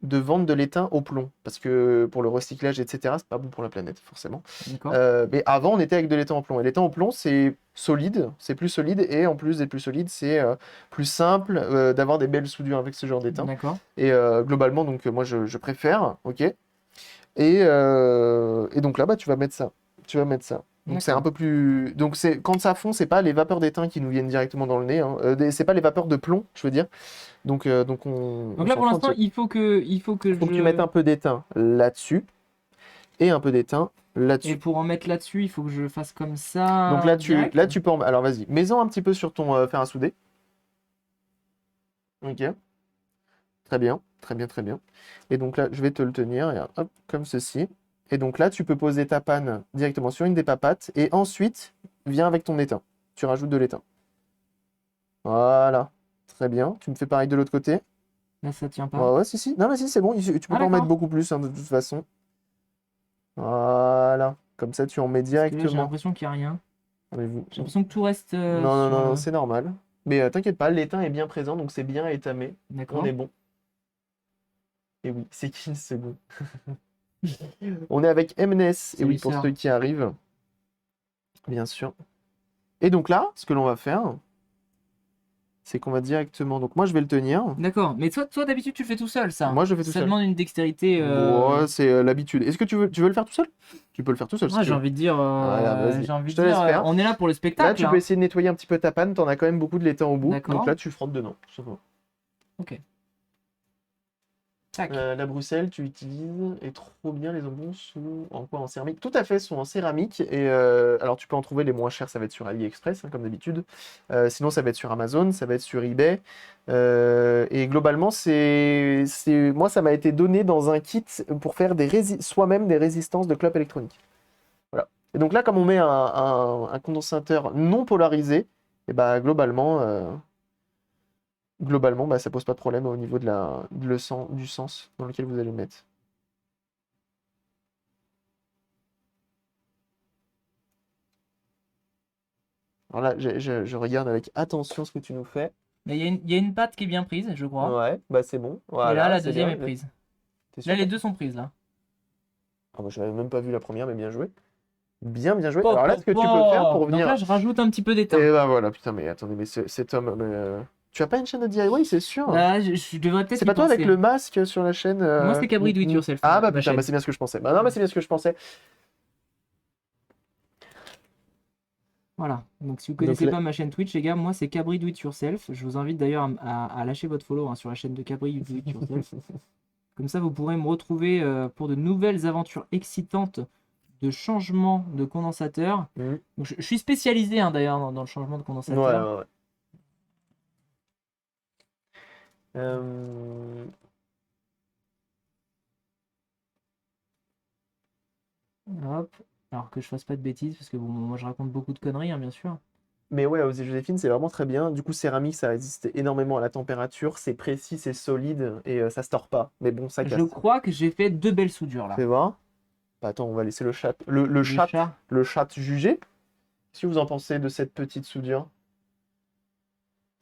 de vendre de l'étain au plomb. Parce que pour le recyclage, etc., c'est pas bon pour la planète, forcément. D'accord. Mais avant, on était avec de l'étain au plomb. Et l'étain au plomb, c'est solide, c'est plus solide. Et en plus d'être plus solide, c'est plus simple d'avoir des belles soudures avec ce genre d'étain. D'accord. Et globalement, donc, moi, je préfère. Ok. Et donc là, bah, tu vas mettre ça. Tu vas mettre ça. Donc c'est un D'accord. peu plus. Donc quand ça fond, c'est pas les vapeurs d'étain qui nous viennent directement dans le nez. Hein. C'est pas les vapeurs de plomb, je veux dire. Donc on. Donc on là, s'en pour fout un l'instant, petit peu. il faut que Faut que tu mettes je. un peu d'étain là-dessus et un peu d'étain Et là-dessus. pour en mettre là-dessus, il faut que je fasse comme ça. Donc là direct. tu peux. Alors vas-y, mets-en un petit peu sur ton fer à souder. Ok. Très bien, très bien, très bien. Et donc là, je vais te le tenir, et hop, comme ceci. Et donc là, tu peux poser ta panne directement sur une des papates, et ensuite, viens avec ton étain. Tu rajoutes de l'étain. Voilà, très bien. Tu me fais pareil de l'autre côté. Là, ça tient Ouais, pas. ouais, si, si. Non, mais si, c'est bon, tu peux Ah, pas en mettre d'accord. beaucoup plus, hein, de toute façon. Voilà, comme ça, tu en mets Parce que là, j'ai directement. l'impression qu'il n'y a rien. Mais vous- J'ai l'impression que tout reste Non, non, sur non, non, le. c'est normal. Mais t'inquiète pas, l'étain est bien présent, donc c'est bien étamé. On D'accord. est bon. Et oui, c'est qui le second? On est avec MNS, et oui, Salut, pour sœur. ceux qui arrivent, bien sûr. Et donc là, ce que l'on va faire, c'est qu'on va directement. Donc moi, je vais le tenir. D'accord. Mais toi d'habitude, tu le fais tout seul, ça. Moi, je le fais tout Ça seul. demande une dextérité. Bon, c'est l'habitude. Est-ce que tu veux le faire tout seul? Tu peux le faire tout seul si Moi, tu j'ai veux. envie de dire, Voilà, vas-y. Je te laisse faire. on est là pour le Là, spectacle, tu peux hein. essayer de nettoyer un petit peu ta panne. T'en as quand même beaucoup de l'étain au bout. Donc D'accord. là, tu frottes dedans. Tout simplement. Ok. Tac. La Bruxelles, tu utilises et trop bien les oignons sont en quoi? En céramique? Tout à fait, sont en céramique. Et alors, tu peux en trouver les moins chers, ça va être sur AliExpress, hein, comme d'habitude. Sinon, ça va être sur Amazon, ça va être sur eBay. Et globalement, moi, ça m'a été donné dans un kit pour faire soi-même des résistances de clopes électroniques. Voilà. Et donc là, comme on met un condensateur non polarisé, et bah, globalement, bah, ça pose pas de problème au niveau du sens dans lequel vous allez le mettre. Alors là, je regarde avec attention ce que tu nous fais. Mais il y a une patte qui est bien prise, je crois. Ouais, bah c'est bon. Et là, Voilà, la c'est deuxième bien. est prise. T'es Là, sûr? les deux sont prises, là. Ah, bah, je n'avais même pas vu la première, mais bien joué. Bien, bien joué. Po, Alors là, po, ce que tu peux faire pour po. Donc là, venir. je rajoute un petit peu Et d'étain. bah voilà, putain, mais attendez, mais cet homme. Tu as pas une chaîne de DIY, c'est sûr? Là, je devrais peut-être C'est y pas toi avec penser. le masque sur la chaîne Moi, c'est Cabri Do It Yourself, Ah bah ma putain, bah chaîne. c'est bien ce que je pensais. Bah non, mais c'est bien ce que je pensais. Voilà. Donc, si vous Donc connaissez là- pas ma chaîne Twitch, les gars, moi, c'est Cabri Do It Yourself. Je vous invite d'ailleurs à lâcher votre follow, hein, sur la chaîne de Cabri Do It Yourself. Comme ça, vous pourrez me retrouver pour de nouvelles aventures excitantes de changement de condensateur. Mhm. Donc, je suis spécialisé, hein, d'ailleurs, dans le changement de Ouais, condensateur. ouais, ouais. Euh, Hop. Alors que je fasse pas de bêtises, parce que bon, moi, je raconte beaucoup de conneries, hein, bien sûr. Mais ouais, Osée Joséphine, c'est vraiment très bien. Du coup, céramique, ça résiste énormément à la température. C'est précis, c'est solide et ça se tord pas. Mais bon, ça Je casse. crois que j'ai fait deux belles soudures, là. Fais voir. Bah, attends, on va laisser Le chat. le chat juger. Qu'est-ce que vous en pensez de cette petite soudure?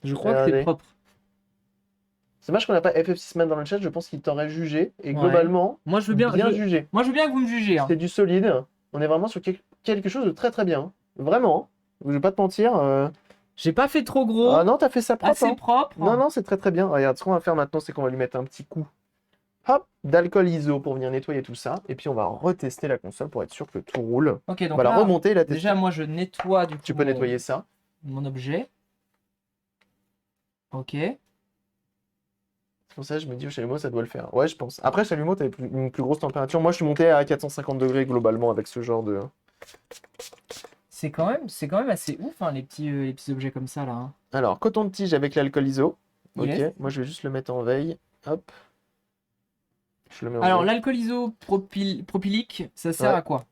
Je crois que c'est Regardez. propre. C'est dommage qu'on n'a pas FF6man dans le chat. Je pense qu'il t'aurait jugé. Et Ouais. globalement, Moi, je veux bien, bien jugé. moi, je veux bien que vous me jugez, hein. C'est du solide. On est vraiment sur quelque chose de très très bien, hein. Vraiment, hein. Je vais pas te mentir. J'ai pas fait trop gros, Ah non, t'as fait ça propre, assez hein. propre. Non, non, c'est très très bien. Regarde, ce qu'on va faire maintenant, c'est qu'on va lui mettre un petit coup, hop, d'alcool ISO pour venir nettoyer tout ça. Et puis on va retester la console pour être sûr que tout roule. Ok, On donc va la là, remonter et la tester. déjà, moi, je nettoie du coup Tu peux nettoyer ça. mon objet. Ok. C'est pour ça que je me dis, au chalumeau, ça doit le faire. Ouais, je pense. Après, chalumeau, t'avais une plus grosse température. Moi, je suis monté à 450 degrés globalement avec ce genre de. C'est quand même assez ouf, hein, les petits objets comme ça, là, hein. Alors, coton de tige avec l'alcool ISO. Ok, Yes. moi, je vais juste le mettre en veille. Hop. Je le mets en Alors, veille. l'alcool isopropylique, ça sert Ouais. à quoi?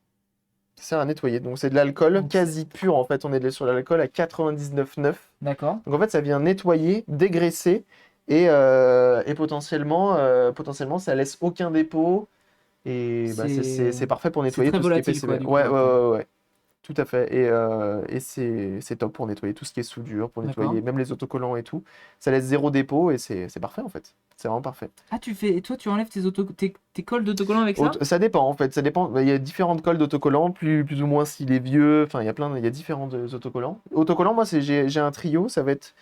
Ça sert à nettoyer. Donc, c'est de l'alcool Donc, quasi pur en fait. On est sur l'alcool à 99,9. D'accord. Donc, en fait, ça vient nettoyer, dégraisser et potentiellement, ça laisse aucun dépôt. Et bah, c'est parfait pour nettoyer très tout ce qui est volatile, quoi, PCB. du coup, Ouais, après. ouais. Tout à fait. Et c'est top pour nettoyer tout ce qui est soudure, pour nettoyer D'accord. même les autocollants et tout. Ça laisse zéro dépôt et c'est parfait en fait. C'est vraiment parfait. Ah, toi, tu enlèves tes cols d'autocollant avec ça? Ça dépend en fait. Ça dépend. Il y a différentes colles d'autocollants, plus ou moins s'il est vieux. Enfin, il y a différents autocollants. Autocollants, moi, j'ai un trio. Ça va être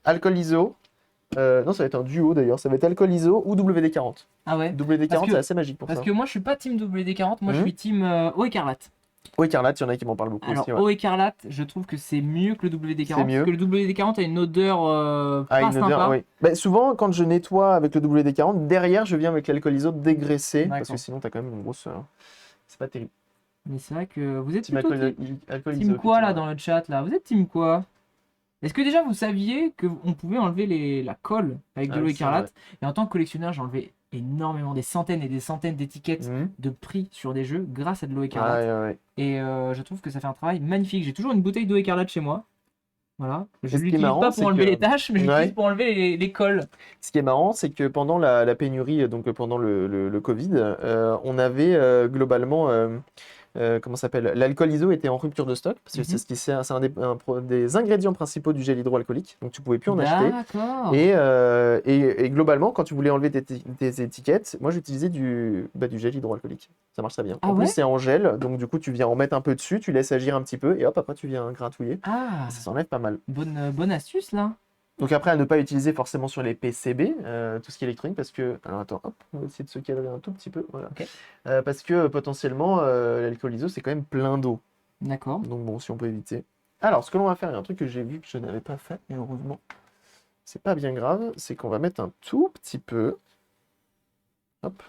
alcool ISO. Non, ça va être un duo d'ailleurs. Ça va être alcool ISO ou WD-40. Ah ouais? WD-40, c'est assez magique pour Parce ça. que moi, je suis pas team WD-40, moi, je Mhm. suis team eau écarlate. Eau écarlate, il y en a qui m'en parlent beaucoup Alors, aussi. Ouais. eau écarlate, je trouve que c'est mieux que le WD-40. C'est mieux. Parce que le WD-40 a une odeur Ah, pas une odeur, sympa. oui. Bah, souvent, quand je nettoie avec le WD-40, derrière, je viens avec l'alcool ISO dégraissé. Parce que D'accord. sinon, t'as quand même une grosse. C'est pas terrible. Mais c'est vrai que vous êtes Team plutôt alcool team ISO, quoi là effectivement. dans le chat là? Vous êtes team quoi? Est-ce que déjà vous saviez qu'on pouvait enlever la colle avec de l'eau Avec ça, écarlate? Et en tant que collectionneur, j'ai enlevé énormément, des centaines et des centaines d'étiquettes Mhm. de prix sur des jeux grâce à de l'eau Ah, écarlate. ouais. Et je trouve que ça fait un travail magnifique. J'ai toujours une bouteille d'eau écarlate chez moi. Voilà. Je Et ce qui est l'utilise marrant, pas c'est pour enlever que- les taches, mais je l'utilise Ouais. pour enlever les colles. Ce qui est marrant, c'est que pendant la pénurie, donc pendant le Covid, on avait globalement comment ça s'appelle? L'alcool iso était en rupture de stock parce que c'est Mhm. ce qui sert, c'est des ingrédients principaux du gel hydroalcoolique, donc tu pouvais plus en acheter. D'accord. Et globalement, quand tu voulais enlever tes étiquettes, moi j'utilisais du gel hydroalcoolique. Ça marche très bien. Ah En plus, ouais? c'est en gel, donc du coup, tu viens en mettre un peu dessus, tu laisses agir un petit peu, et hop, après, tu viens gratouiller. Ah, Et ça s'enlève pas mal. bonne astuce là. Donc après, à ne pas utiliser forcément sur les PCB, tout ce qui est électronique, parce que... Alors attends, hop, on va essayer de se cadrer un tout petit peu, voilà. Ok, Parce que potentiellement, l'alcool iso, c'est quand même plein d'eau. d'accord. Donc bon, si on peut éviter. Alors, ce que l'on va faire, il y a un truc que j'ai vu que je n'avais pas fait, et heureusement, c'est pas bien grave, c'est qu'on va mettre un tout petit peu, hop,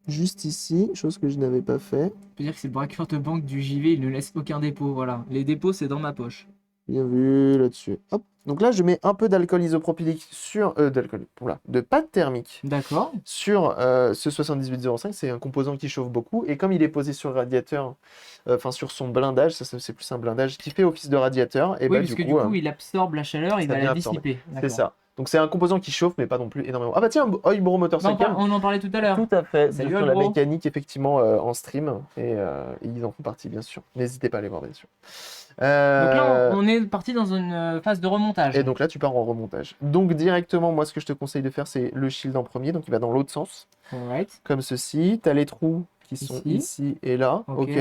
juste ici, chose que je n'avais pas fait. On peut dire que c'est le braqueur de banque du JV, il ne laisse aucun dépôt, voilà. Les dépôts, c'est dans ma poche. Bien vu là-dessus. Hop. Donc là, je mets un peu d'alcool isopropylique sur... de pâte thermique D'accord. sur ce 7805. C'est un composant qui chauffe beaucoup. Et comme il est posé sur le radiateur, enfin sur son blindage, ça c'est plus un blindage qui fait office de radiateur, et Oui, bah parce du que du coup, coup, il absorbe la chaleur, il ça va la vient absorber. dissiper. C'est D'accord. ça. Donc c'est un composant qui chauffe, mais pas non plus énormément. Ah bah tiens, Oil Bro Bah, Motorcycle. on en parlait tout à l'heure. Tout à fait, c'est Salut, sur la Olbro. mécanique effectivement en stream et ils en font partie bien sûr. N'hésitez pas à les voir bien sûr. Donc là, Euh, on est parti dans une phase de remontage. et donc là tu pars en remontage. Donc directement moi ce que je te conseille de faire c'est le shield en premier, donc il va dans l'autre sens, Alright. comme ceci. Tu as les trous qui sont Ici. ici et là, Ok. ok.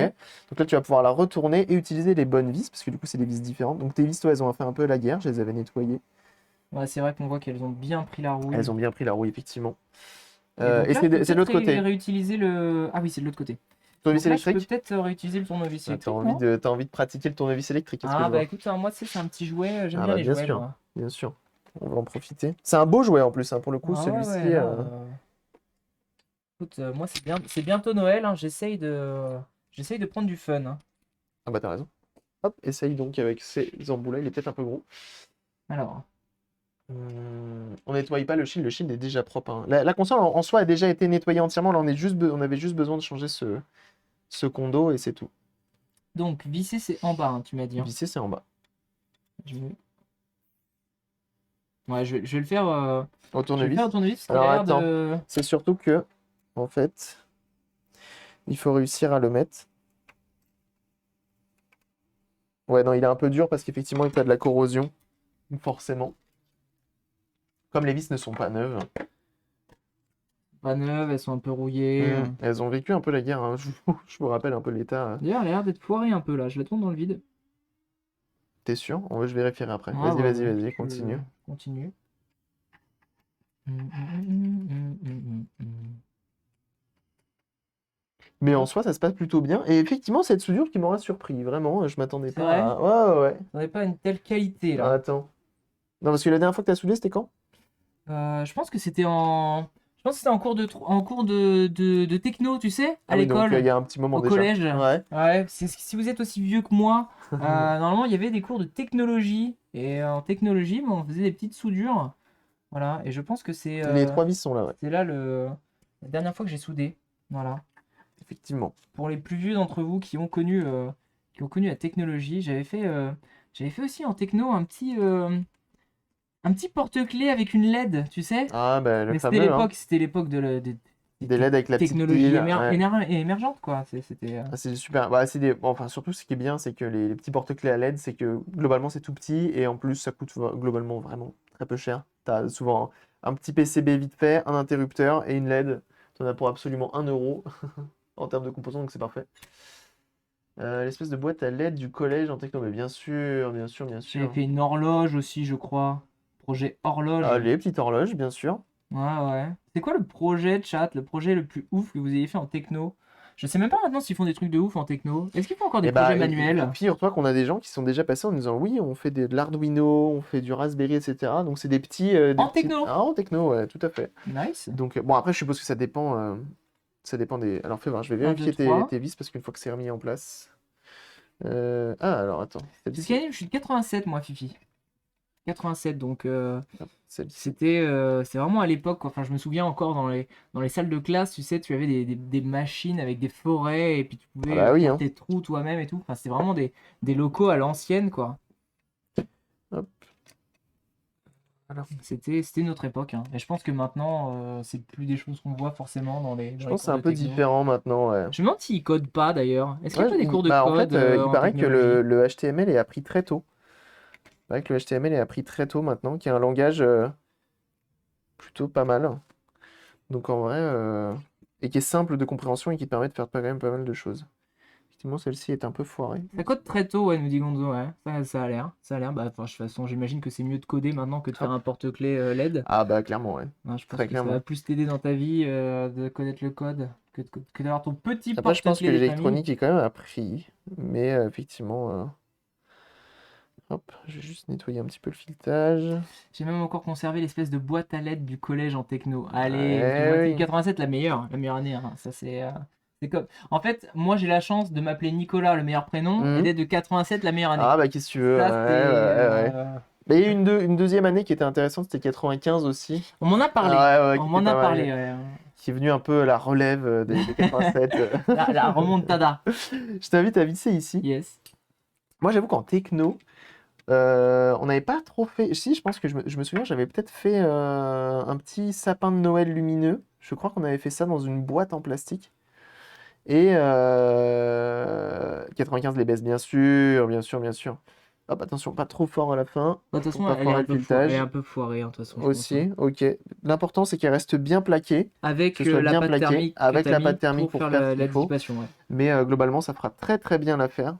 Donc là tu vas pouvoir la retourner et utiliser les bonnes vis, parce que du coup c'est des vis différentes. Donc tes vis toi elles ont fait un peu la guerre, je les avais nettoyées. Ouais, c'est vrai qu'on voit qu'elles ont bien pris la rouille. Elles ont bien pris la rouille effectivement. Et donc Et là, je peux c'est de peut-être l'autre côté. réutiliser le... Ah oui, c'est de l'autre côté. Tournevis Donc là, je peux électrique? peut-être réutiliser le tournevis Ah, électrique, non? t'as envie de pratiquer le tournevis électrique, est-ce que Ah je bah vois? écoute, hein, moi, c'est un petit jouet, j'aime Ah bien bah les bien jouets, sûr, moi. bien sûr. On va en profiter. C'est un beau jouet en plus, hein, pour le coup, Ah ouais, celui-ci. ouais, là... Écoute, moi, c'est bientôt Noël, hein, j'essaye de prendre du fun, hein. Ah bah t'as raison. Hop, essaye donc avec ces embouts-là, il est peut-être un peu gros. Alors, On nettoie pas le shield est déjà propre, hein. La console en soi a déjà été nettoyée entièrement, là on avait juste besoin de changer ce condo et c'est tout. donc, visser, c'est en bas, hein, tu m'as dit, hein. Visser c'est en bas. Je vais- Ouais, je vais le faire, Au je vais le faire au tournevis. tournevis, parce qu'il a Alors l'air attends, de... c'est surtout que, en fait, il faut réussir à le mettre. Ouais, non, il est un peu dur parce qu'effectivement, il y a de la corrosion, forcément. Comme les vis ne sont pas neuves. Pas neuves, elles sont un peu rouillées. Elles ont vécu un peu la guerre, hein. Je vous rappelle un peu l'état. D'ailleurs, elle a l'air d'être foirée un peu, là. Je la tourne dans le vide. T'es sûr? Je vérifierai après. Ah Vas-y, ouais, vas-y, ouais. vas-y, continue. Continue. Mais en soi, ça se passe plutôt bien. Et effectivement, cette soudure qui m'aura surpris. Vraiment, je m'attendais C'est pas vrai? à... Ouais, ouais, ouais. On n'avait pas une telle qualité, Ah, là. attends. Non, parce que la dernière fois que t'as soudé, c'était quand? Je pense que c'était en... Je pense que c'était en cours en cours de techno, tu sais, Ah à oui, donc il l'école, y a un petit moment au déjà. collège. Ouais. Ouais, si vous êtes aussi vieux que moi, normalement, il y avait des cours de technologie. Et en technologie, bah, on faisait des petites soudures. Voilà, et je pense que Les trois vis sont là, ouais. c'est là la dernière fois que j'ai soudé. Voilà. Effectivement. Pour les plus vieux d'entre vous qui ont connu la technologie, j'avais fait aussi en techno un petit porte-clés avec une LED, tu sais? Ah, bah, le Mais fameux, hein. c'était l'époque des Des LED avec la petite technologies pile. Ouais. émergentes, quoi. C'était, Ah, c'est super. Bah, bon, enfin, surtout, ce qui est bien, c'est que les petits porte-clés à LED, c'est que globalement, c'est tout petit et en plus, ça coûte globalement vraiment très peu cher. T'as souvent un petit PCB vite fait, un interrupteur et une LED. T'en as pour absolument 1 € en termes de composants, donc c'est parfait. L'espèce de boîte à LED du collège en techno, mais bien sûr, bien sûr, bien J'avais sûr. fait une horloge aussi, je crois. Projet horloge. Allez, petite horloge, bien sûr. Ouais, ouais. C'est quoi le projet de chat, le projet le plus ouf que vous ayez fait en techno? Je sais même pas maintenant s'ils font des trucs de ouf en techno. Est-ce qu'ils font encore des Et bah, projets manuels? figure-toi qu'on a des gens qui sont déjà passés en nous disant oui, on fait de l'Arduino, on fait du Raspberry, etc. Donc c'est des petits, En techno? Ah, en techno, ouais, tout à fait. Nice. Donc bon, après, je suppose que ça dépend des. Alors fais voir, je vais 1, 2, vérifier 3. tes vis parce qu'une fois que c'est remis en place. Alors attends, Skyrim, je suis de 87, moi, Fifi. 87, donc celle-ci. c'est vraiment à l'époque, quoi. Enfin, je me souviens encore dans les salles de classe, tu sais, tu avais des machines avec des forêts et puis tu Ah pouvais bah oui, faire hein. tes trous toi-même et tout. Enfin, c'était vraiment des locaux à l'ancienne, quoi. Hop. Voilà. C'était notre époque, hein. Et je pense que maintenant, c'est plus des choses qu'on voit forcément dans les Je dans les pense que cours c'est un de peu techno. différent maintenant, ouais. Je me demande s'ils codent pas d'ailleurs. Est-ce qu'il y a Ouais, pas des cours de bah, en code fait, il en paraît que technologie? le HTML est appris très tôt. Il paraît que le HTML est appris très tôt maintenant, qui est un langage plutôt pas mal. Donc en vrai, et qui est simple de compréhension et qui te permet de faire quand même pas mal de choses. Effectivement, celle-ci est un peu foirée. Ça code très tôt, ouais, nous dit Gonzo, ouais. Ça a l'air. Ça a l'air. Bah, enfin, de toute façon, j'imagine que c'est mieux de coder maintenant que de faire Hop. un porte-clés LED. Ah bah clairement, ouais. Non, je pense Très que ça va clairement. plus t'aider dans ta vie de connaître le code que d'avoir ton petit Après, je pense que porte-clés des familles. l'électronique est quand même appris. Mais effectivement, hop, je vais juste nettoyer un petit peu le filetage. J'ai même encore conservé l'espèce de boîte à lettres du collège en techno. Allez, parce que moi, Ouais, oui. 87, la meilleure année, hein. Ça, c'est comme... En fait, moi, j'ai la chance de m'appeler Nicolas, le meilleur prénom, et Mhm. d'être de 87, la meilleure année. Ah bah qu'est-ce que tu veux, ouais, Ça, c'est... ouais, ouais. Mais il y a eu une deuxième année qui était intéressante, c'était 95 aussi. On m'en a parlé. Ah ouais, ouais, On qui était m'en a pas mal. parlé, ouais. Qui est venu un peu la relève des 87. La remontada. Je t'invite à visser ici. Yes. Moi, j'avoue qu'en techno, on n'avait pas trop fait. Si, je pense que je me souviens, j'avais peut-être fait un petit sapin de Noël lumineux. Je crois qu'on avait fait ça dans une boîte en plastique. Et 95 les baisses, bien sûr, bien sûr, bien sûr. Hop, attention, pas trop fort à la fin, Bah, de toute pour façon, pas foirer le elle est filetage. un peu foirée, hein, de toute façon, je pense, hein. Aussi, ok. L'important, c'est qu'elle reste bien plaquée, que Avec ce soit la bien pâte plaqué, thermique que avec tu as la mis pâte thermique pour pour faire faire ce qu'il la faut. dissipation, ouais. Mais globalement, ça fera très très bien l'affaire.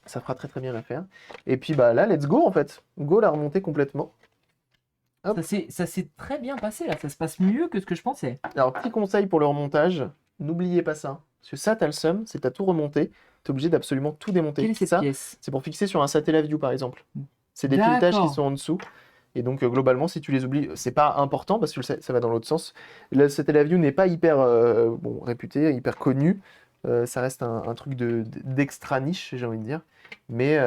Ça fera très très bien l'affaire. Et puis bah là, let's go en fait. Go la remontée complètement. Hop. Ça s'est très bien passé là, ça se passe mieux que ce que je pensais. Alors, petit conseil pour le remontage, n'oubliez pas ça. Parce que ça, t'as le seum, c'est t'as tout remonté. T'es obligé d'absolument tout démonter. Quelle est cette Ça, pièce? c'est pour fixer sur un Satellaview par exemple. C'est des filetages qui D'accord. sont en dessous. Et donc, globalement, si tu les oublies, c'est pas important parce que ça va dans l'autre sens. Le Satellaview n'est pas hyper bon, réputé, hyper connu. Ça reste un truc d'extra niche, j'ai envie de dire. Mais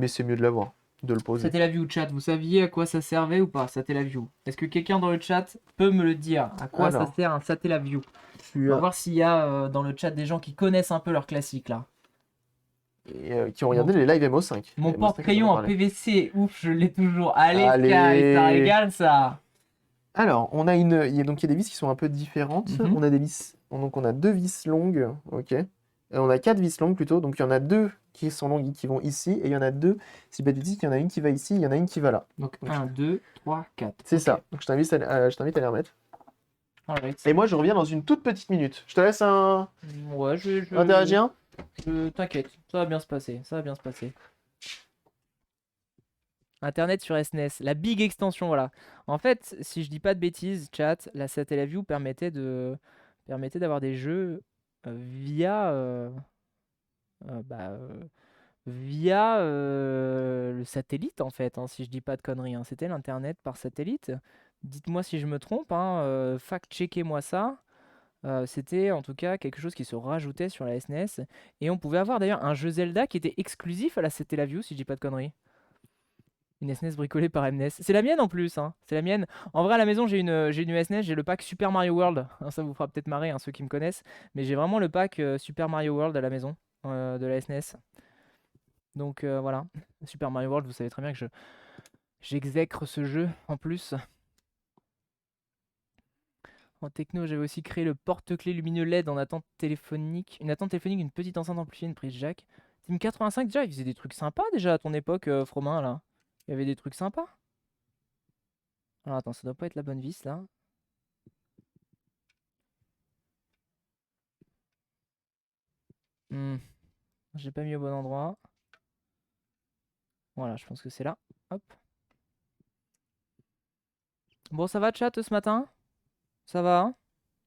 c'est mieux de l'avoir, de le poser. Satellaview chat, vous saviez à quoi ça servait ou pas, Satellaview? Est-ce que quelqu'un dans le chat peut me le dire? À quoi ça Alors, sert un Satellaview? tu On va as. voir s'il y a dans le chat des gens qui connaissent un peu leur classique là. Et, qui ont regardé les lives MO5. Mon Les MO5, j'en ai porte-crayon en parlé. PVC, ouf, je l'ai toujours. Allez, Sky, ça Allez! régale ça. Alors, donc il y a des vis qui sont un peu différentes. Mhm. On a des vis, donc on a deux vis longues, ok. Et on a quatre vis longues plutôt. Donc il y en a deux qui sont longues et qui vont ici, et il y en a deux, si pas de bêtises, il y en a une qui va ici, il y en a une qui va là. Donc Donc, 1, 2, 3, 4. c'est ça. Donc je t'invite à les remettre. Alright. Et moi je reviens dans une toute petite minute. Je te laisse Ouais, interagir. t'inquiète, ça va bien se passer, ça va bien se passer. Internet sur SNES, la big extension, voilà. En fait, si je dis pas de bêtises, chat, la Satellaview permettait d'avoir des jeux via euh, bah, euh, via le satellite en fait, hein, si je dis pas de conneries, hein. C'était l'internet par satellite. Dites-moi si je me trompe, hein, fact-checkez-moi ça. C'était en tout cas quelque chose qui se rajoutait sur la SNES. Et on pouvait avoir d'ailleurs un jeu Zelda qui était exclusif à la Satellaview, si je dis pas de conneries. Une SNES bricolée par MNES. C'est la mienne en plus, hein. C'est la mienne. En vrai, à la maison, j'ai une SNES, j'ai le pack Super Mario World. Alors, ça vous fera peut-être marrer, hein, ceux qui me connaissent. Mais j'ai vraiment le pack Super Mario World à la maison de la SNES. Donc voilà. Super Mario World, vous savez très bien que j'exècre ce jeu en plus. En techno, j'avais aussi créé le porte-clés lumineux LED en attente téléphonique. Une attente téléphonique, une petite enceinte amplifiée, une prise jack. Team 85, déjà, il faisait des trucs sympas déjà à ton époque, Fromin, là. Il y avait des trucs sympas. Alors attends, ça doit pas être la bonne vis, là. Hmm, j'ai pas mis au bon endroit. Voilà, je pense que c'est là. Hop. Bon, ça va, chat, ce matin? Ça va, hein?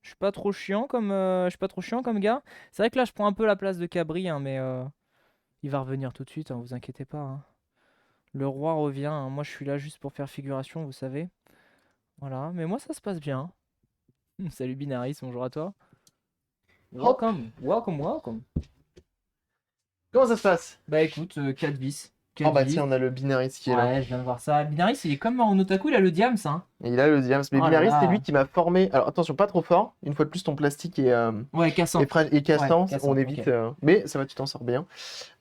Je suis pas trop chiant je suis pas trop chiant comme gars. C'est vrai que là, je prends un peu la place de Cabri, hein, mais il va revenir tout de suite, hein, vous inquiétez pas, hein. Le roi revient, hein. Moi, je suis là juste pour faire figuration, vous savez. Voilà, mais moi, ça se passe bien. Salut Binaris, bonjour à toi. Hop! Welcome, welcome, welcome. Comment ça se passe? Bah écoute, 4 vis. Oh 4 bah vis. tiens, on a le Binaris qui est là. Ouais, je viens de voir ça. Binaris, il est comme en Otaku, il a le diams, hein. Et il a le diams. Mais Oh là Binaris, c'est là. lui qui m'a formé. Alors attention, pas trop fort. Une fois de plus, ton plastique Ouais, cassant. est cassant. Ouais, cassant, On évite. ok. Mais ça va, tu t'en sors bien.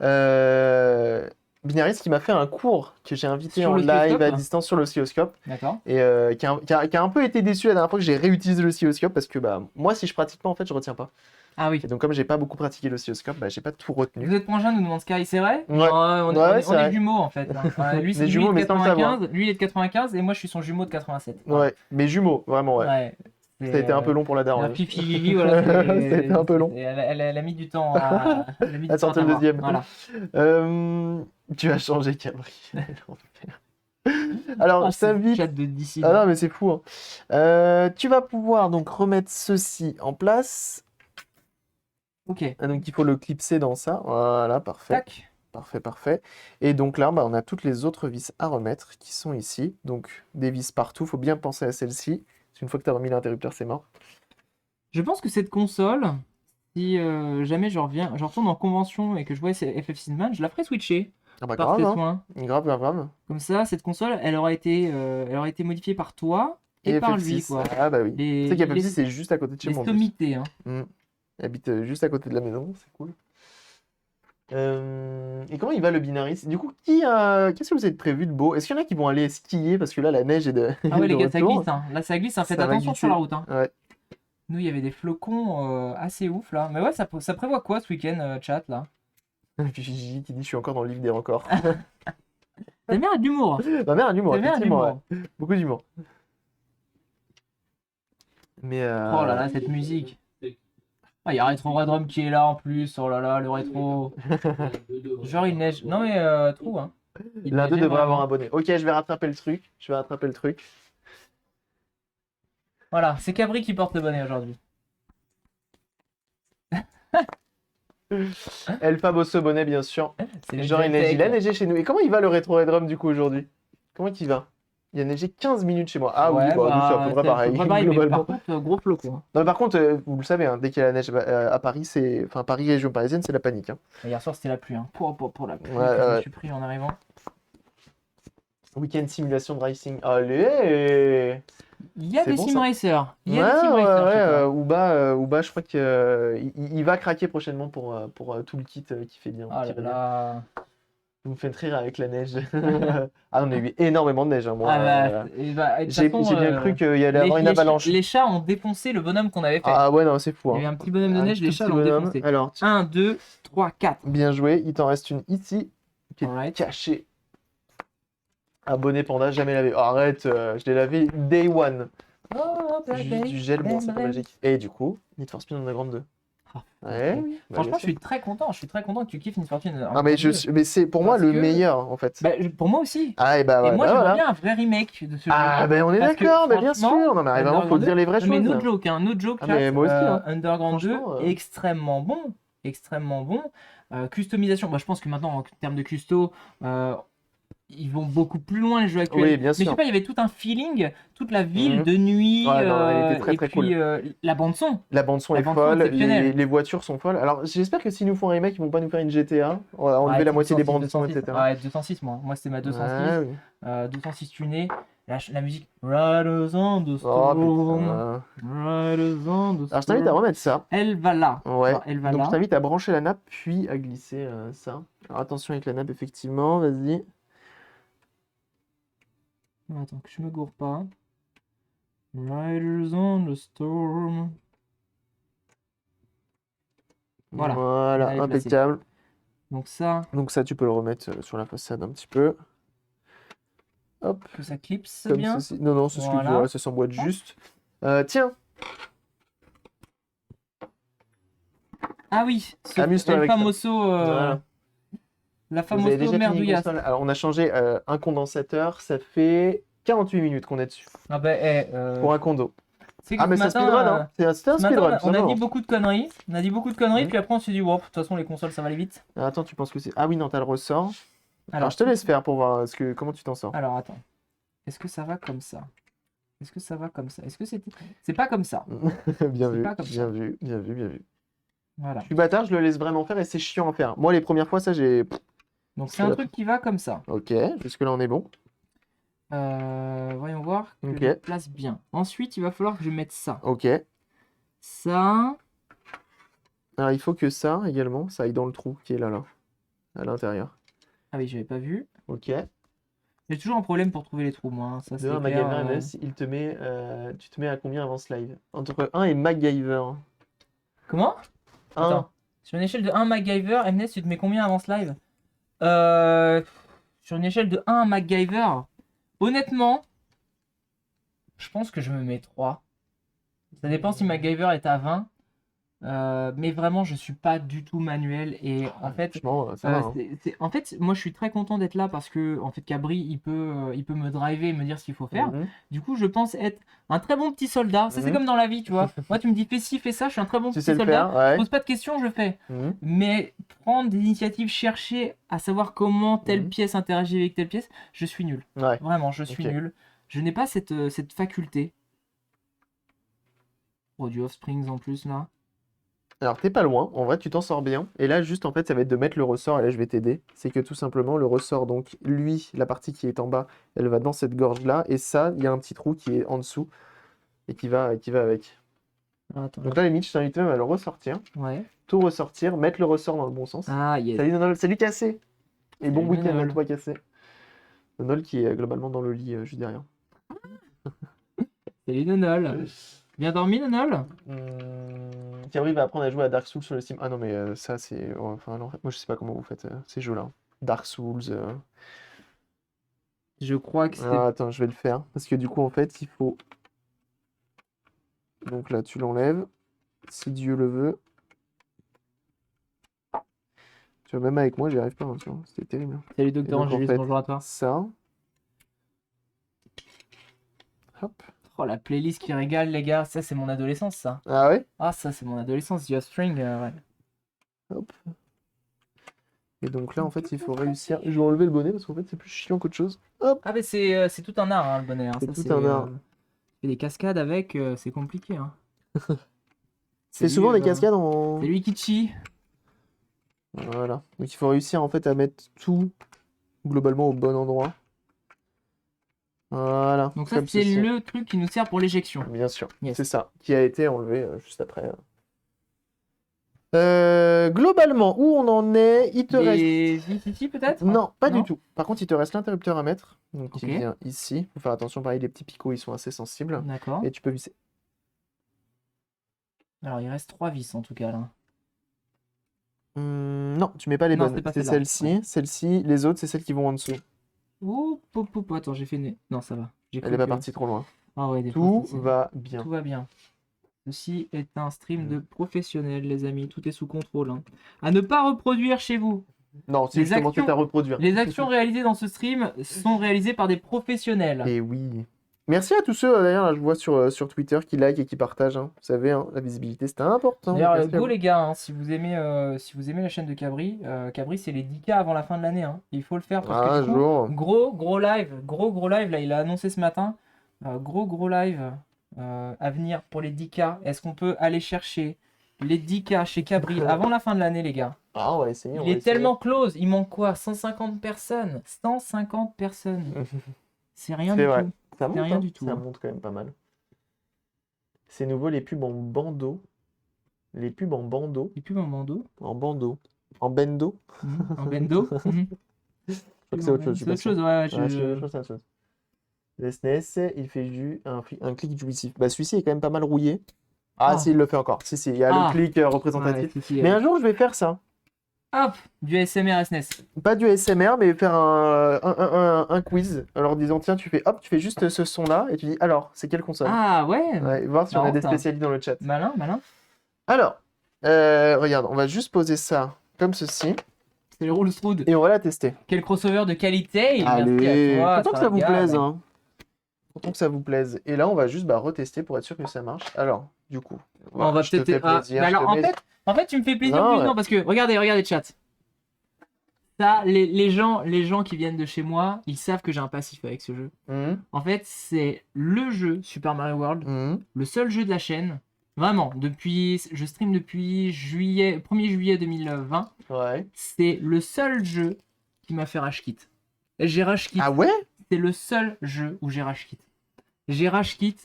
Euh, Binaris qui m'a fait un cours que j'ai invité Sur en live l'oscilloscope? à distance sur l'oscilloscope D'accord. et qui a un peu été déçu la dernière fois que j'ai réutilisé l'oscilloscope parce que bah, moi, si je pratique pas, en fait, je retiens pas. Ah oui. Et donc, comme j'ai pas beaucoup pratiqué l'oscilloscope, bah, j'ai pas tout retenu. Vous êtes frangin, nous demande Sky, c'est vrai? Ouais. Non, Ouais, c'est on est vrai. jumeaux en fait, hein. Lui, Des lui est jumeaux, de mais sans le savoir. 95, lui il est de 95 et moi je suis son jumeau de 87. Voilà. Ouais, mais jumeaux, vraiment, ouais. Ouais. Ça a été un peu long pour la D'ailleurs, daronne. Fifi Vivi, voilà, Ça a été un peu long. elle a mis du temps à, elle a mis À du temps à sortir le t'avoir. deuxième. Voilà. Tu as changé, Cabri. Alors, Ah, je c'est t'invite. chat de d'ici. Ah non, mais c'est fou, hein. Tu vas pouvoir donc remettre ceci en place. Ok. Ah, donc, il faut le clipser dans ça. Voilà, parfait. Tac. Parfait, parfait. Et donc là, bah, on a toutes les autres vis à remettre qui sont ici. Donc, des vis partout. Faut bien penser à celle-ci. Parce qu'une fois que tu as remis l'interrupteur, c'est mort. Je pense que cette console, si jamais je retourne en convention et que je vois FF Sindman, je la ferai switcher Ah bah par grave, tes hein. soins. Grave, grave, grave. Comme ça, cette console, elle aura été modifiée par toi et Et par lui, FF6. quoi. Ah bah oui. Les, Tu sais qu'FF6, les, c'est juste à côté de chez les moi en plus. sommités, hein. Il habite juste à côté de la maison, c'est cool. Et comment il va le Binaris? Du coup, qu'est-ce que vous avez prévu de beau? Est-ce qu'il y en a qui vont aller skier parce que là la neige est de, Ah ouais, de les gars, ça retour? glisse, hein. Là, ça glisse, hein. Faites Ça va attention sur glisser. la route, hein. Ouais. Nous, il y avait des flocons assez ouf, là. Mais ouais, ça prévoit quoi ce week-end, chat, là? Et puis Gigi qui dit je suis encore dans le livre des records. Ta mère a de l'humour. Ma mère a de l'humour, Ta mère a de effectivement, l'humour. ouais. Beaucoup d'humour. Mais Oh là là, cette musique. Ah, il y a Retro Red Drum qui est là en plus. Oh là là, le rétro. Genre, il neige. Non, mais trop, hein. Il l'un d'eux neigeait devrait avoir vraiment. un bonnet. Ok, je vais rattraper le truc. Je vais rattraper le truc. Voilà, c'est Cabri qui porte le bonnet aujourd'hui. El Famoso bonnet, bien sûr. C'est le Genre, il neige. Genentech. Il a neigé chez nous. Et comment il va le rétro Red Drum du coup aujourd'hui? Comment il va? Il a neigé 15 minutes chez moi. Ah oui, Ouais, bah, nous, c'est à peu près c'est à peu pareil, près pareil, mais globalement. par contre, gros flocons, hein. Non, mais par contre, vous le savez, hein, dès qu'il y a la neige à Paris, c'est. Enfin, Paris, région parisienne, c'est la panique, hein. Hier soir, c'était la pluie, hein. Pour la pluie Ouais, que je me ouais. suis pris en arrivant. Week-end simulation de racing. Allez! Il y a C'est des bon, sim ça. racers. Il y Ouais, a des sim ouais, racers chez ouais. toi. Ouba, je crois qu'il va craquer prochainement pour tout le kit qui fait bien. Oh qui là va bien. là. Vous me faites rire avec la neige. Ah, on a eu énormément de neige, hein, moi. Ah bah, et bah, de toute J'ai façon, bien cru qu'il y allait avoir une avalanche. les chats ont défoncé le bonhomme qu'on avait fait. Ah ouais, non, c'est fou, Il y avait hein. un petit bonhomme de Un neige, tout les chats petit l'ont bonhomme. défoncé. Alors, 1, 2, 3, 4. bien joué. Il t'en reste une ici, qui est Alright. cachée. Un bonnet panda, jamais lavé. Oh, arrête, je l'ai lavé day one. Oh, Juste du gel, bon, c'est pas magique. Et du coup, Need for Speed Underground 2. Ah, Ouais, ok. oui. Bah, Franchement, bien je suis très content. Je suis très content que tu kiffes Need for Speed. Ah, mais, mais c'est pour moi Parce le que- meilleur, en fait. Bah, pour moi aussi. Ah, et bah, Et ouais, moi, bah, j'aimerais voilà. bien un vrai remake de ce jeu. Ah, ben on est Parce que, d'accord, mais bien franchement, sûr. Non, mais vraiment, faut Underground dire les vraies 2, mais choses. no joke, hein, no joke, Ah, chat. mais moi aussi, hein. Underground 2, Franchement, extrêmement bon. Extrêmement bon. Customisation, bah, je pense que maintenant, en termes de custo, ils vont beaucoup plus loin les jeux actuels. Oui, bien Mais je sais sûr. pas, il y avait tout un feeling, toute la ville Mhm. de nuit, Ouais, non, elle était très, et très puis la bande son. La bande-son La est bande-son folle, exceptionnelle. les voitures sont folles. Alors, j'espère que s'ils nous font un remake, ils vont pas nous faire une GTA. On va enlever Ouais, la c'est moitié des 206, bandes-son, 206. etc. Ouais, 206 moi c'était ma 206. Ouais, oui. 206 tunée. La musique Riders on the Oh Storm. putain. Riders on the Alors, je t'invite à Storm. remettre ça. Elle va là. Ouais. Genre, elle va Donc, je là. t'invite à brancher la nappe, puis à glisser ça. Alors, attention avec la nappe, effectivement. Vas-y. Attends, que je me gourre pas. Riders on the Storm. Voilà. Voilà, Elle est placée. impeccable. Donc ça, Donc, ça, tu peux le remettre sur la façade un petit peu. Hop, que ça clipse comme bien. ceci. Non, non, c'est ce que Voilà. ça s'emboîte juste. Tiens, Ah oui, Amuse-toi El avec ça. Famoso, Voilà. la Vous avez famoso déjà fini une merdouillasse. console. Alors, on a changé un condensateur. Ça fait 48 minutes qu'on est dessus. Ah ben, Pour un condo. c'est que Ah, mais ce c'est un speedrun, matin, hein. C'était un ce matin, speedrun, tout on a dit simplement. beaucoup de conneries. On a dit beaucoup de conneries, Mhm. puis après on s'est dit, wow, de toute façon, les consoles, ça va aller vite. Ah, attends, tu penses que c'est. Ah oui, non, t'as le ressort. Alors, Alors, je te laisse faire pour voir comment tu t'en sors. alors attends. Est-ce que ça va comme ça? Est-ce que ça va comme ça? Est-ce que c'est pas comme ça? Bien C'est vu, pas comme bien ça. vu, bien vu, bien vu. Voilà. Je suis bâtard, je le laisse vraiment faire et c'est chiant à faire. Moi, les premières fois, ça, j'ai. Donc C'est c'est un la- truc qui va comme ça. Ok, jusque-là, on est bon. Voyons voir que Ok. je place bien. Ensuite, il va falloir que je mette ça. Ok. Ça. Alors, il faut que ça, également, ça aille dans le trou qui est là, à l'intérieur. Ah oui, j'avais pas vu. Ok. J'ai toujours un problème pour trouver les trous, moi, hein. Ça, De c'est 1 clair. MacGyver MS, tu te mets à combien avant ce live? Entre 1 et MacGyver. Comment? 1. Attends. Sur une échelle de 1 MacGyver, Mness, tu te mets combien avant ce live? Euh, Sur une échelle de 1 MacGyver, honnêtement, je pense que je me mets 3. Ça dépend si MacGyver est à 20. Mais vraiment, je suis pas du tout manuel. Et en fait, Franchement, ça va. Hein. en fait, moi, je suis très content d'être là parce que, en fait, Cabri, il peut me driver et me dire ce qu'il faut faire. Mhm. Du coup, je pense être un très bon petit soldat. Ça, c'est Mhm. comme dans la vie, tu vois. Moi, tu me dis fais ci, fais ça, je suis un très bon Tu petit sais le soldat. faire, ouais. Je pose pas de questions, je fais. Mhm. Mais prendre des initiatives, chercher à savoir comment telle Mhm. pièce interagit avec telle pièce, je suis nul. Ouais. Vraiment, je suis Ok. nul. Je n'ai pas cette faculté. Oh, du Offsprings en plus, là. Alors, t'es pas loin, en vrai, tu t'en sors bien. Et là, juste, en fait, ça va être de mettre le ressort, et là, je vais t'aider. C'est que tout simplement, le ressort, donc, lui, la partie qui est en bas, elle va dans cette gorge-là, et ça, il y a un petit trou qui est en dessous, et qui va avec. Attends. Donc là, limite, je t'invite même à le ressortir, Ouais. tout ressortir, mettre le ressort dans le bon sens. Ah, yes. Salut Nonol, salut Cassé! Et bon Salut, week-end à Nonol. toi, Cassé. Nonol qui est globalement dans le lit, juste derrière. Salut Nonol. Bien dormi Nonol? Cabri va apprendre à jouer à Dark Souls sur le Steam. Ah non, mais ça, c'est... Enfin, non, moi, je sais pas comment vous faites ces jeux-là. Dark Souls... Je crois que c'est... Ah, attends, je vais le faire. Parce que du coup, en fait, il faut... Donc là, tu l'enlèves. Si Dieu le veut. Tu vois, même avec moi, j'y arrive pas. Hein, tu vois. C'était terrible. Salut Et Docteur donc, en Angelis, fait, bonjour à toi. ça... Hop. Oh, la playlist qui régale les gars, ça c'est mon adolescence ça. Ah ouais? Ah, ça c'est mon adolescence, The String, ouais. Hop. Et donc là, en fait, il faut réussir... Je vais enlever le bonnet parce qu'en fait, c'est plus chiant qu'autre chose. Hop. Ah, mais c'est tout un art hein, le bonnet. Hein. C'est Ça, tout un art. fait des cascades avec, c'est compliqué. Hein. C'est Salut, souvent des cascades en... Salut Kichi. Voilà. Donc il faut réussir en fait à mettre tout globalement au bon endroit. Voilà. Donc ça Comme c'est ceci. le truc qui nous sert pour l'éjection. Bien sûr. Yes. C'est ça. Qui a été enlevé juste après. Globalement, où on en est, il te reste... Des vis ici peut-être? Non, pas Non du tout. Par contre, il te reste l'interrupteur à mettre. Donc Ok. il vient ici. Faut faire attention, pareil, les petits picots, ils sont assez sensibles. D'accord. Et tu peux visser. Alors il reste 3 vis en tout cas là. Non, tu mets pas les Non, bonnes. c'est pas C'est celle-là. celle-ci, Ouais. celle-ci. Les autres, c'est celles qui vont en dessous. Ouh, attends, j'ai fait né. Non, ça va. J'ai Elle cru est pas que- partie trop loin. Ah ouais, des fois, Tout c'est- va bien. Tout va bien. Ceci est un stream de professionnels, les amis. Tout est sous contrôle. Hein. À ne pas reproduire chez vous. Non, c'est Les justement actions- c'est à reproduire. Les actions réalisées dans ce stream sont réalisées par des professionnels. Et oui. Merci à tous ceux, d'ailleurs, là, je vois sur Twitter qui like et qui partagent. Hein. Vous savez, hein, la visibilité, c'était important. D'ailleurs, Merci à go vous. les gars, hein, si vous aimez la chaîne de Cabri, Cabri c'est les 10K avant la fin de l'année. Hein. Il faut le faire parce que Un du coup, jour. gros live, là il a annoncé ce matin, gros live à venir pour les 10K. Est-ce qu'on peut aller chercher les 10K chez Cabri avant la fin de l'année les gars? Ah, on va essayer. on Il va est essayer. tellement close, il manque quoi? 150 personnes. 150 personnes. C'est rien C'est du vrai. tout. Ça C'est monte, rien hein. du tout, Ça hein. monte quand même pas mal. C'est nouveau, les pubs en bandeau. Les pubs en bandeau. Et puis mon bandeau. En bandeau. En bendo. En bendo. Je crois que c'est autre chose. je suis C'est pas autre sûr. chose, ouais. Ouais, je crois que c'est autre chose. Le SNES, il fait un clic jouissif. Bah, celui-ci est quand même pas mal rouillé. Ah, Ah. si, il le fait encore. Si, il y a Ah. le clic représentatif. Ouais, si, Mais un jour, je vais faire ça. Hop, du SMR SNES. Pas du SMR, mais faire un quiz en leur disant tiens, tu fais juste ce son-là et tu dis alors, c'est quelle console? Ah ouais, Ouais, voir si on a marrant, des ça. spécialistes dans le chat. Malin, malin. Alors, regarde, on va juste poser ça comme ceci C'est le Rules Food. et on va la tester. Quel crossover de qualité. Allez, Merci à toi. content que ça vous Travial. plaise, hein. Content que ça vous plaise. Et là, on va juste retester pour être sûr que ça marche. Alors, du coup, On va je te peut-être. fais Ah, plaisir. mais je alors, te mets- en fait, tu me fais plaisir, Non, oui, ouais. non, parce que regardez, chat. Ça, les gens qui viennent de chez moi, ils savent que j'ai un passif avec ce jeu. Mhm, En fait, c'est le jeu Super Mario World, mhm. le seul jeu de la chaîne. Vraiment, je stream depuis 1er juillet 2020. Ouais. C'est le seul jeu qui m'a fait rage quit. J'ai rage quit. Ah ouais? C'est le seul jeu où j'ai rage quit. J'ai rage quit.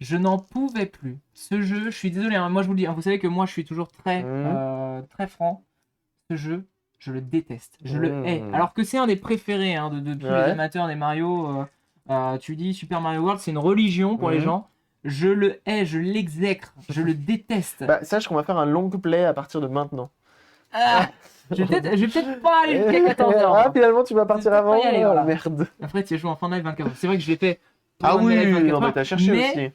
Je n'en pouvais plus. Ce jeu, je suis désolé, hein, moi je vous le dis, hein, vous savez que moi je suis toujours très, Mhm. très franc. Ce jeu, Je le déteste. Je le hais. Mmh. Alors que c'est un des préférés hein, de tous les Ouais. amateurs des Mario. Tu dis Super Mario World, c'est une religion pour les Mhm. gens. Je le hais, je l'exècre, je le déteste. Bah, sache qu'on va faire un long play à partir de maintenant. Ah, je vais peut-être pas aller jusqu'à 14h. Ah, finalement, tu vas Je vais partir peut-être pas avant? y aller, Ah, voilà. merde. Après, tu as joué en fin de live 24 heures. C'est vrai que je l'ai fait pour Ah un de mes oui, lives non, 24 mais heures. t'as cherché aussi.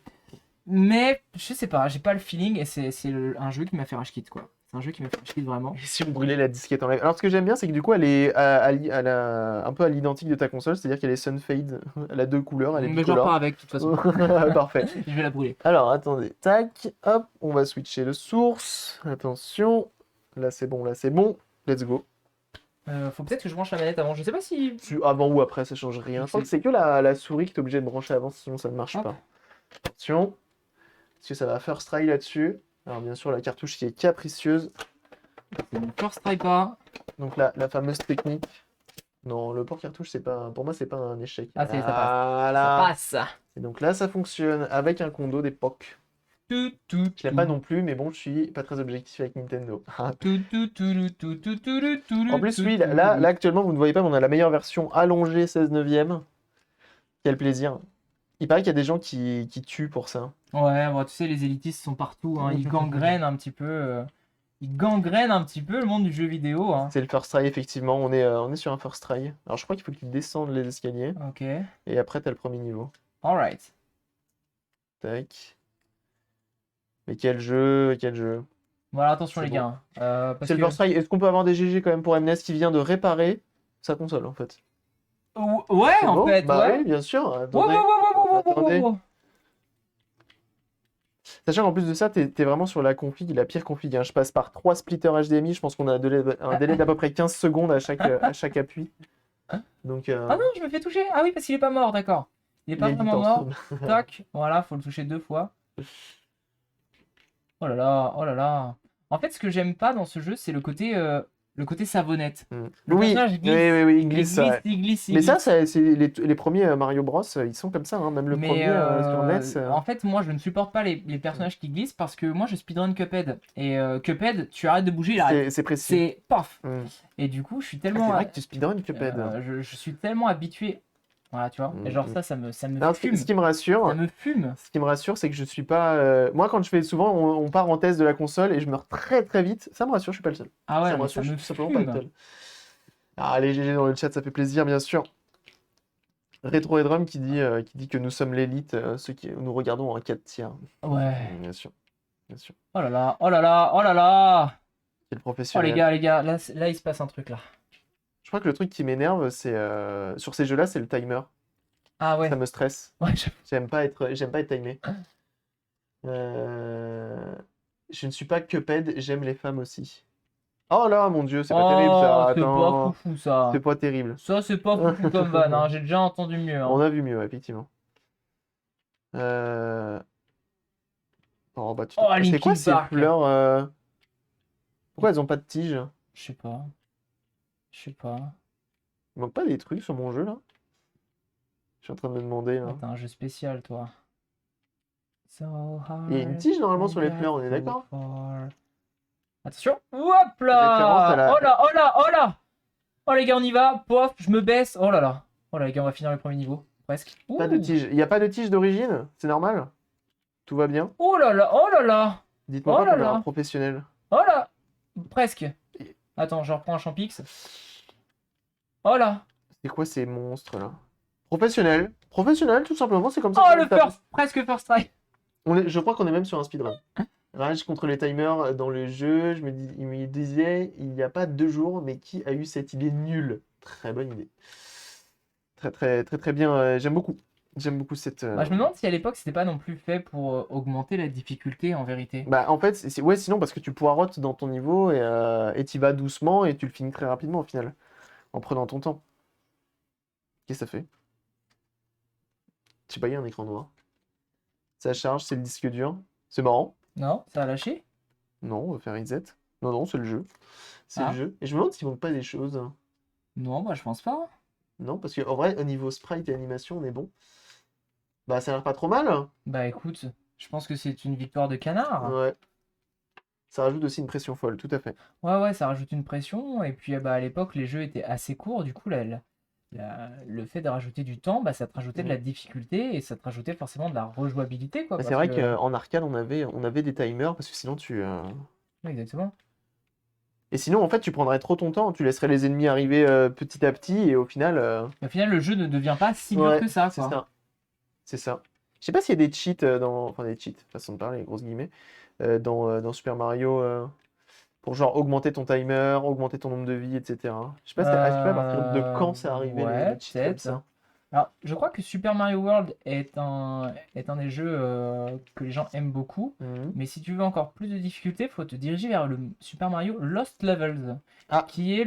Mais je sais pas, j'ai pas le feeling et c'est un jeu qui m'a fait rage quit quoi. C'est un jeu qui m'a fait rage quit vraiment. Et si on brûlait la disquette en live? Alors, ce que j'aime bien, c'est que du coup, elle est un peu à l'identique de ta console, c'est-à-dire qu'elle est Sunfade. Elle a deux couleurs, elle est Mais je repars bicolore. avec de toute façon. Parfait. Je vais la brûler. Alors, attendez. Tac, hop, on va switcher le source. Attention. Là, c'est bon, là, c'est bon. Let's go. Faut peut-être que je branche la manette avant. Je sais pas si. Avant ou après, ça change rien. Je crois que c'est que la souris que t'es obligé de brancher avant, sinon ça ne marche Hop. pas. Attention. Parce que ça va first try là-dessus. Alors, bien sûr, la cartouche qui est capricieuse. C'est mon first try pas. Donc, la fameuse technique. Non, le port cartouche, c'est pas, pour moi, c'est pas un échec. Ah, ça y est, ça passe. Voilà. Ça passe. Et donc là, ça fonctionne avec un condo d'époque. Tout, tout, Je l'ai pas non plus, mais bon, je suis pas très objectif avec Nintendo. En plus, oui, là, actuellement, vous ne voyez pas, mais on a la meilleure version allongée 16 neuvième. Quel plaisir. Il paraît qu'il y a des gens qui tuent pour ça. Ouais, bon, tu sais, les élitistes sont partout. Hein. Ils gangrènent un petit peu. Ils gangrènent un petit peu le monde du jeu vidéo. Hein. C'est le first try, effectivement. On est sur un first try. Alors, je crois qu'il faut que tu descendes les escaliers. Ok. Et après, t'as le premier niveau. Alright. Tac. Mais quel jeu, quel jeu. Voilà, attention C'est les bon. gars. Parce C'est le que... first try. Est-ce qu'on peut avoir des GG quand même pour MNES qui vient de réparer sa console, en fait? Ouais, C'est en beau? fait, Bah ouais. oui, bien sûr. Wow, Attendez. wow, wow, wow, wow, wow, Attendez. wow. Sachant qu'en plus de ça, t'es vraiment sur la config, la pire config. Hein. Je passe par 3 splitters HDMI. Je pense qu'on a un délai d'à peu près 15 secondes à chaque appui. Donc, Ah non, je me fais toucher. Ah oui, parce qu'il est pas mort, d'accord. Il est pas il est vraiment temps. mort. Toc, voilà, faut le toucher 2 fois. Oh là là, oh là là. En fait, ce que j'aime pas dans ce jeu, c'est le côté savonnette. Le Oui, personnage glisse. oui, il Il glisse. glisse, Ouais. il glisse, il Mais ça, glisse. c'est les premiers Mario Bros, ils sont comme ça. Hein. Même le Mais premier sur NES. en fait, moi, je ne supporte pas les personnages qui glissent parce que moi, je speedrun Cuphead. Et Cuphead, tu arrêtes de bouger, il arrête. C'est précis. C'est paf. Mm. Et du coup, je suis Ah, tellement... c'est vrai que tu speedrun Cuphead. je suis tellement habitué. Voilà, tu vois. Et genre, ça me Alors, fume. ce qui me rassure, Ça me fume. ce qui me rassure, c'est que je suis pas. Moi, quand je fais souvent, on part en test de la console et je meurs très très vite. Ça me rassure, je suis pas le seul. Ah ouais, Ça me mais rassure, ça je me suis tout simplement pas le fume. seul. Ah, les GG dans le chat, ça fait plaisir, bien sûr. Retro Drum qui dit que nous sommes l'élite, ceux qui nous regardons en 4 tiers. Ouais. Bien sûr, bien sûr. Oh là là, oh là là, oh là là. Quel Oh professionnel. les gars, là il se passe un truc là. Je crois que le truc qui m'énerve, c'est sur ces jeux-là, c'est le timer. Ah ouais. Ça me stresse. Ouais, J'aime pas être timé. Je ne suis pas Cuphead, j'aime les femmes aussi. Oh là, mon Dieu, c'est pas terrible ça. c'est pas Attends, foufou ça. c'est pas terrible. Ça c'est pas foufou comme van, hein. J'ai déjà entendu mieux. Hein. On a vu mieux, effectivement. Oh bah tu Oh, c'est Linkin quoi ces Park. fleurs Pourquoi elles ont pas de tige? Je sais pas. Je sais pas. Il manque pas des trucs sur mon jeu là? Je suis en train de me demander là. Oh, t'as un jeu spécial toi. So Il y a une hard tige normalement to sur les get fleurs, on est so d'accord? far. Attention. Hop Référence à là. la- Oh là, oh là, oh là. Oh les gars, on y va. Pof, je me baisse. Oh là là. Oh là les gars, on va finir le premier niveau. Presque. Pas de Ouh. tige. Il n'y a pas de tige d'origine? C'est normal? Tout va bien? Oh là là, oh là là. Dites-moi Oh pas là qu'on a un là. professionnel. Oh là. Presque. Attends, je reprends un champix. Oh là. C'est quoi ces monstres là? Professionnel. Professionnel, tout simplement, c'est comme ça Oh qu'on le le tape. presque first try. Je crois qu'on est même sur un speedrun. Rage contre les timers dans le jeu. Il me disait il n'y a pas 2 jours, mais qui a eu cette idée nulle? Très bonne idée. Très très très très bien. J'aime beaucoup. J'aime beaucoup cette. Bah, je me demande si à l'époque c'était pas non plus fait pour augmenter la difficulté en vérité. Bah en fait, ouais, sinon parce que tu poirotes dans ton niveau et tu vas doucement et tu le finis très rapidement au final, en prenant ton temps. Qu'est-ce que ça fait? Je sais pas, il y a un écran noir. Ça charge, c'est le disque dur. C'est marrant. Non, ça a lâché? Non, on va faire reset. Non, non, c'est le jeu. C'est Ah. le jeu. Et je me demande s'il manque pas des choses. Non, bah je pense pas. Non, parce qu'en vrai, au niveau sprite et animation, on est bon. Bah, ça a l'air pas trop mal. Bah écoute, je pense que c'est une victoire de canard. Ouais. Ça rajoute aussi une pression folle, tout à fait. Ouais, ça rajoute une pression. Et puis bah, à l'époque, les jeux étaient assez courts. Du coup, le fait de rajouter du temps, bah, ça te rajoutait de Mm. la difficulté et ça te rajoutait forcément de la rejouabilité, quoi. Bah, c'est Parce vrai que. qu'en arcade, on avait des timers parce que sinon tu. Ouais, exactement. Et sinon, en fait, tu prendrais trop ton temps, tu laisserais les ennemis arriver petit à petit et au final. Et au final, le jeu ne devient pas si dur Ouais, que ça, c'est quoi. ça. C'est ça. Je sais pas s'il y a des cheats dans. Enfin, des cheats, façon de parler, grosses guillemets, dans Super Mario pour genre augmenter ton timer, augmenter ton nombre de vies, etc. Je sais pas à partir de quand c'est arrivé Ouais, les cheats comme peut-être. ça. Alors, je crois que Super Mario World est un des jeux que les gens aiment beaucoup. Mhm. Mais si tu veux encore plus de difficulté, il faut te diriger vers le Super Mario Lost Levels, Ah, qui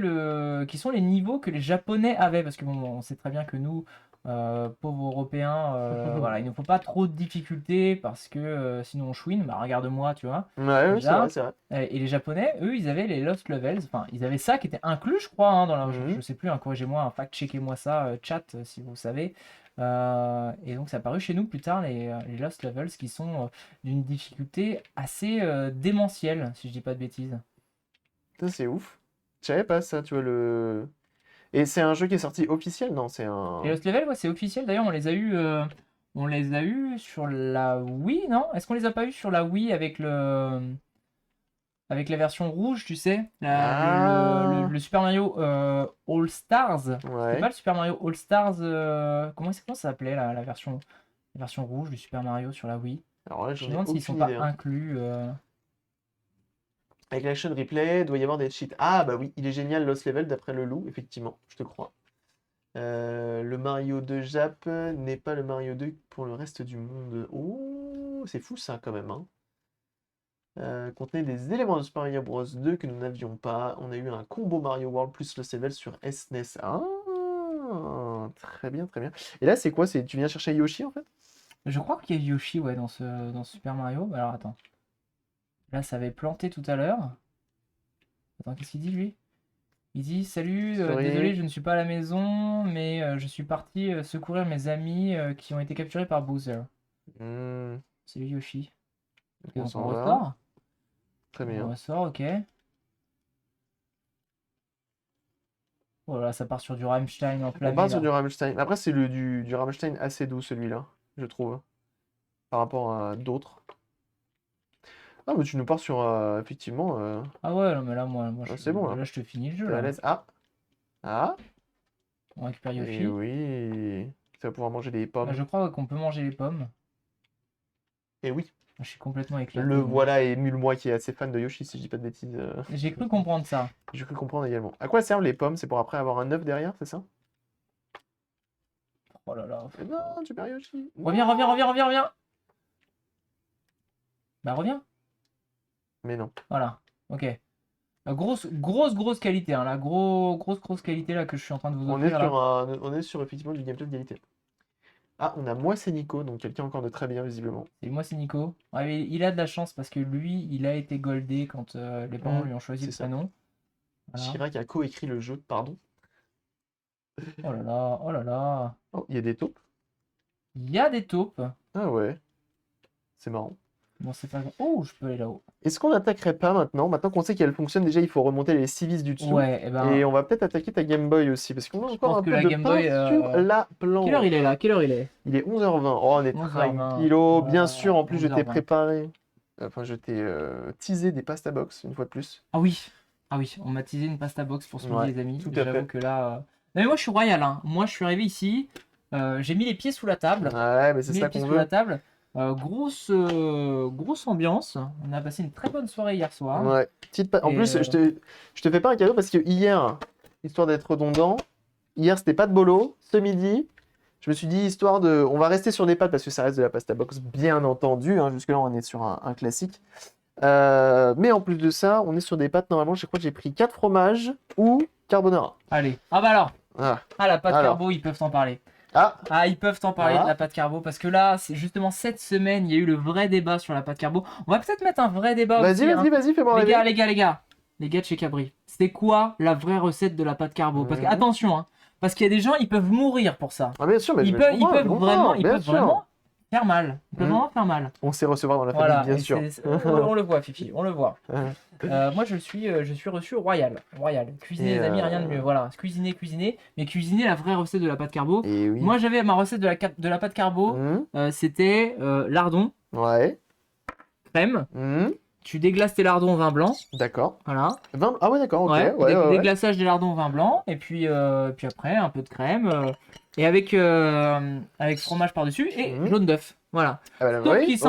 sont les niveaux que les Japonais avaient. Parce que bon, on sait très bien que nous, pauvres Européens, voilà, il ne faut pas trop de difficultés parce que sinon on chouine. Bah, regarde-moi, tu vois. ouais, c'est vrai, Déjà. c'est vrai. Et les Japonais, eux, ils avaient les Lost Levels. Enfin, ils avaient ça qui était inclus, je crois, hein, dans leur jeu. Je Mhm. sais plus, hein, corrigez-moi, fact-checkez-moi ça, chat, si vous savez. Et donc, ça a apparu chez nous plus tard, les Lost Levels, qui sont d'une difficulté assez démentielle, si je dis pas de bêtises. Ça, c'est ouf. Je savais pas ça, tu vois, le. Et c'est un jeu qui est sorti officiel? Non, c'est Les un. Lost Levels, ouais, c'est officiel. D'ailleurs, on les a eu sur la Wii, non? Est-ce qu'on les a pas eu sur la Wii avec la version rouge, tu sais, Ah, le Super Mario All Stars. C'était ouais. pas le Super Mario All Stars. Comment ça s'appelait la version rouge du Super Mario sur la Wii? Alors là, Je j'en me ai demande s'ils sont aucune pas idée, hein. inclus. Avec l'action replay, il doit y avoir des cheats. Ah, bah oui, il est génial, Lost Level, d'après le loup, effectivement, je te crois. Le Mario 2 Jap n'est pas le Mario 2 pour le reste du monde. Oh, c'est fou ça quand même, hein. Contenait des éléments de Super Mario Bros 2 que nous n'avions pas. On a eu un combo Mario World plus Lost Level sur SNES. Ah, très bien, très bien. Et là, c'est quoi? Tu viens chercher Yoshi en fait? Je crois qu'il y a Yoshi, ouais, dans ce Super Mario. Alors attends. Là, ça avait planté tout à l'heure. Attends, qu'est-ce qu'il dit lui? Il dit salut, désolé, Souris. je ne suis pas à la maison, mais je suis parti secourir mes amis qui ont été capturés par Bowser. Hmm, Salut Yoshi. donc Ok, on donc on s'en va. ressort. Très On bien. ressort, ok. Oh là, ça part sur du Rammstein On enflammé part sur là. du Rammstein. Après, c'est du Rammstein assez doux celui-là, je trouve, par rapport à d'autres. Ah, mais tu nous pars sur effectivement. Ah ouais, non, mais là, moi Ah, c'est bon là. là, je te finis le jeu T'es à là. l'aise. Ah! Ah! On récupère Et Yoshi. oui! Tu vas pouvoir manger des Bah, je pommes. crois qu'on peut manger les pommes. Et oui! Je suis complètement Le éclaté, moi. voilà, et Mule-moi qui est assez fan de Yoshi, si je dis pas de bêtises. J'ai cru comprendre ça. J'ai cru comprendre également. À quoi servent les pommes? C'est pour après avoir un œuf derrière, c'est ça? Oh là là. Mais non, tu perds Yoshi! Reviens, Non! reviens, reviens, reviens, reviens. Bah, reviens. Mais non. Voilà. Ok. Grosse, grosse, grosse qualité, hein. La grosse qualité là que je suis en train de vous offrir là. On est sur effectivement du gameplay de qualité. Ah, on a moi, c'est Nico, donc quelqu'un encore de très bien, visiblement. Et moi, c'est Nico. Ouais, mais il a de la chance parce que lui, il a été goldé quand les parents lui ont choisi C'est le ça. prénom. Voilà. Chirac a coécrit le jeu, pardon. Oh là là, oh là là. Oh, il y a des taupes. Il y a des taupes. Ah ouais, c'est marrant. Bon, c'est pas grave. Oh, je peux aller là-haut. Est-ce qu'on n'attaquerait pas maintenant? Maintenant qu'on sait qu'elle fonctionne, déjà il faut remonter les 6 vis du dessous. Ouais, et Et ben, on va peut-être attaquer ta Game Boy aussi, parce qu'on a je encore pense un que peu la de Game pain Boy. sur la Quelle heure planche. il est là? Quelle heure il est? Il est 11h20. Oh, on est 11h20. tranquillo. Bien sûr, en plus, je t'ai 11h20. préparé. Enfin, je t'ai teasé des pasta box, une fois de plus. Ah oui, ah oui, on m'a teasé une pasta box pour ce midi, Ouais, les amis. tout à J'avoue fait. que là. Non, mais moi, je suis royal, hein. Moi, je suis arrivé ici. J'ai mis les pieds sous la table. Ouais, mais c'est Mis les ça pieds qu'on sous la veut. table. Grosse ambiance. On a passé une très bonne soirée hier soir. Ouais. En Et plus, je te fais pas un cadeau parce que hier, histoire d'être redondant, hier c'était pas de bolo. Ce midi, je me suis dit, histoire de. On va rester sur des pâtes parce que ça reste de la pasta box, bien entendu, hein. Jusque-là, on est sur un classique. Mais en plus de ça, on est sur des pâtes. Normalement, je crois que j'ai pris 4 fromages ou carbonara. allez. Ah bah alors. Ah, Ah, la pâte alors. carbo, ils peuvent t'en parler. Ah, Ah, ils peuvent t'en parler de ah. la pâte carbo parce que là, c'est justement cette semaine, il y a eu le vrai débat sur la pâte carbo. On va peut-être mettre un vrai débat Vas-y, aussi, hein. vas-y, fais-moi Les rêver. gars, les gars de chez Cabri, c'est quoi la vraie recette de la pâte carbo? Parce que, Mhm. attention, hein, parce qu'il y a des gens, ils peuvent mourir pour ça. Ah, bien sûr, mais Ils je peuvent, ils comprends, peuvent je vraiment, comprends, ils bien peuvent sûr. vraiment faire mal. Ils peuvent Mm. vraiment faire mal. On sait recevoir dans la Voilà, famille, bien et sûr. on le voit, Fifi, on le voit. Moi, je suis reçu royal. Royal. Cuisiner, Et, les amis, rien de mieux. Voilà, cuisiner, mais cuisiner la vraie recette de la pâte carbo. Et oui. Moi, j'avais ma recette de la pâte carbo. C'était lardon, Ouais. crème. Hmm. Tu déglaces tes lardons au vin blanc. D'accord. Voilà. Ah ouais, d'accord, ok. Ouais, Ouais. déglaçage des lardons au vin blanc. Et puis après, un peu de crème. Et avec fromage par-dessus et Mhm. jaune d'œuf. Voilà. Ah bah, Sauf oui, qu'il ok.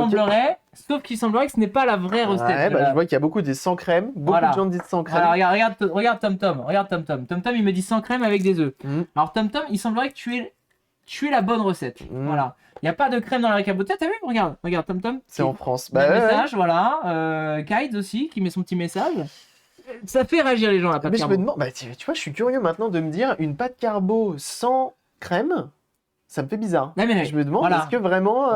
semblerait que ce n'est pas la vraie recette. Ouais, de bah, la- je vois qu'il y a beaucoup des sans crème. Beaucoup Voilà. de gens disent sans crème. Voilà, regarde Tom Tom. Regarde Tom Tom. Tom Tom, il me dit sans crème avec des œufs. Mhm. Alors Tom Tom, il semblerait que tu es la bonne recette. Mhm. Voilà. Il n'y a pas de crème dans la cabotage. T'as vu? Regarde Tom Tom. C'est en France. Bah, Bah ouais, message, voilà. Kite aussi, qui met son petit message. Ça fait réagir les gens, la pâte Mais je me carbo. demande, bah, tu vois, je suis curieux maintenant de me dire une pâte carbo sans crème, ça me fait bizarre. Non, mais Je me demande, voilà. est-ce que vraiment.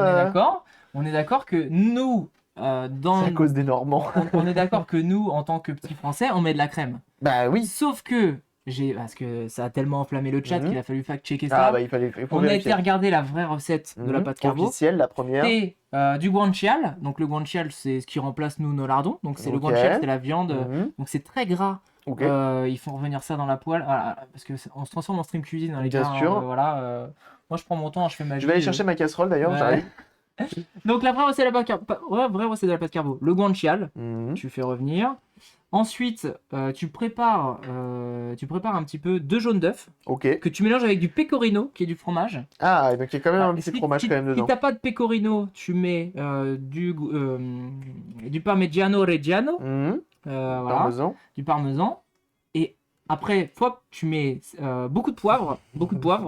On est d'accord que nous, C'est à cause des Normands. on est d'accord que nous, en tant que petits Français, on met de la crème. Bah oui. Sauf que parce que ça a tellement enflammé le chat Mhm. qu'il a fallu fact-checker ça. Ah bah il faut On a vérifier. été regarder la vraie recette de la Mhm. pâte carbo. Officielle, la première. C'est du guanciale. Donc le guanciale, c'est ce qui remplace nous nos lardons. Donc c'est le Ok. guanciale, c'est la viande. Mhm. Donc c'est très gras. Ok. Ils font revenir ça dans la poêle. Voilà, parce que on se transforme en stream cuisine dans les Bien gars, hein, sûr. voilà. Moi je prends mon temps, je fais ma vie. Je vais aller chercher ma casserole d'ailleurs, Ouais. j'arrive. Donc la vraie recette de la pâte carbo, vraie recette de la pâte carbo. Le guanciale, Mhm. tu fais revenir. Ensuite, tu prépares un petit peu de jaune d'œuf Ok. que tu mélanges avec du pecorino, qui est du fromage. Ah, donc il y a quand même un petit Si- fromage si- quand même Si dedans. t'as pas de pecorino, tu mets du parmigiano reggiano, Mhm. voilà, Parmesan. du parmesan. Et après, tu mets beaucoup de poivre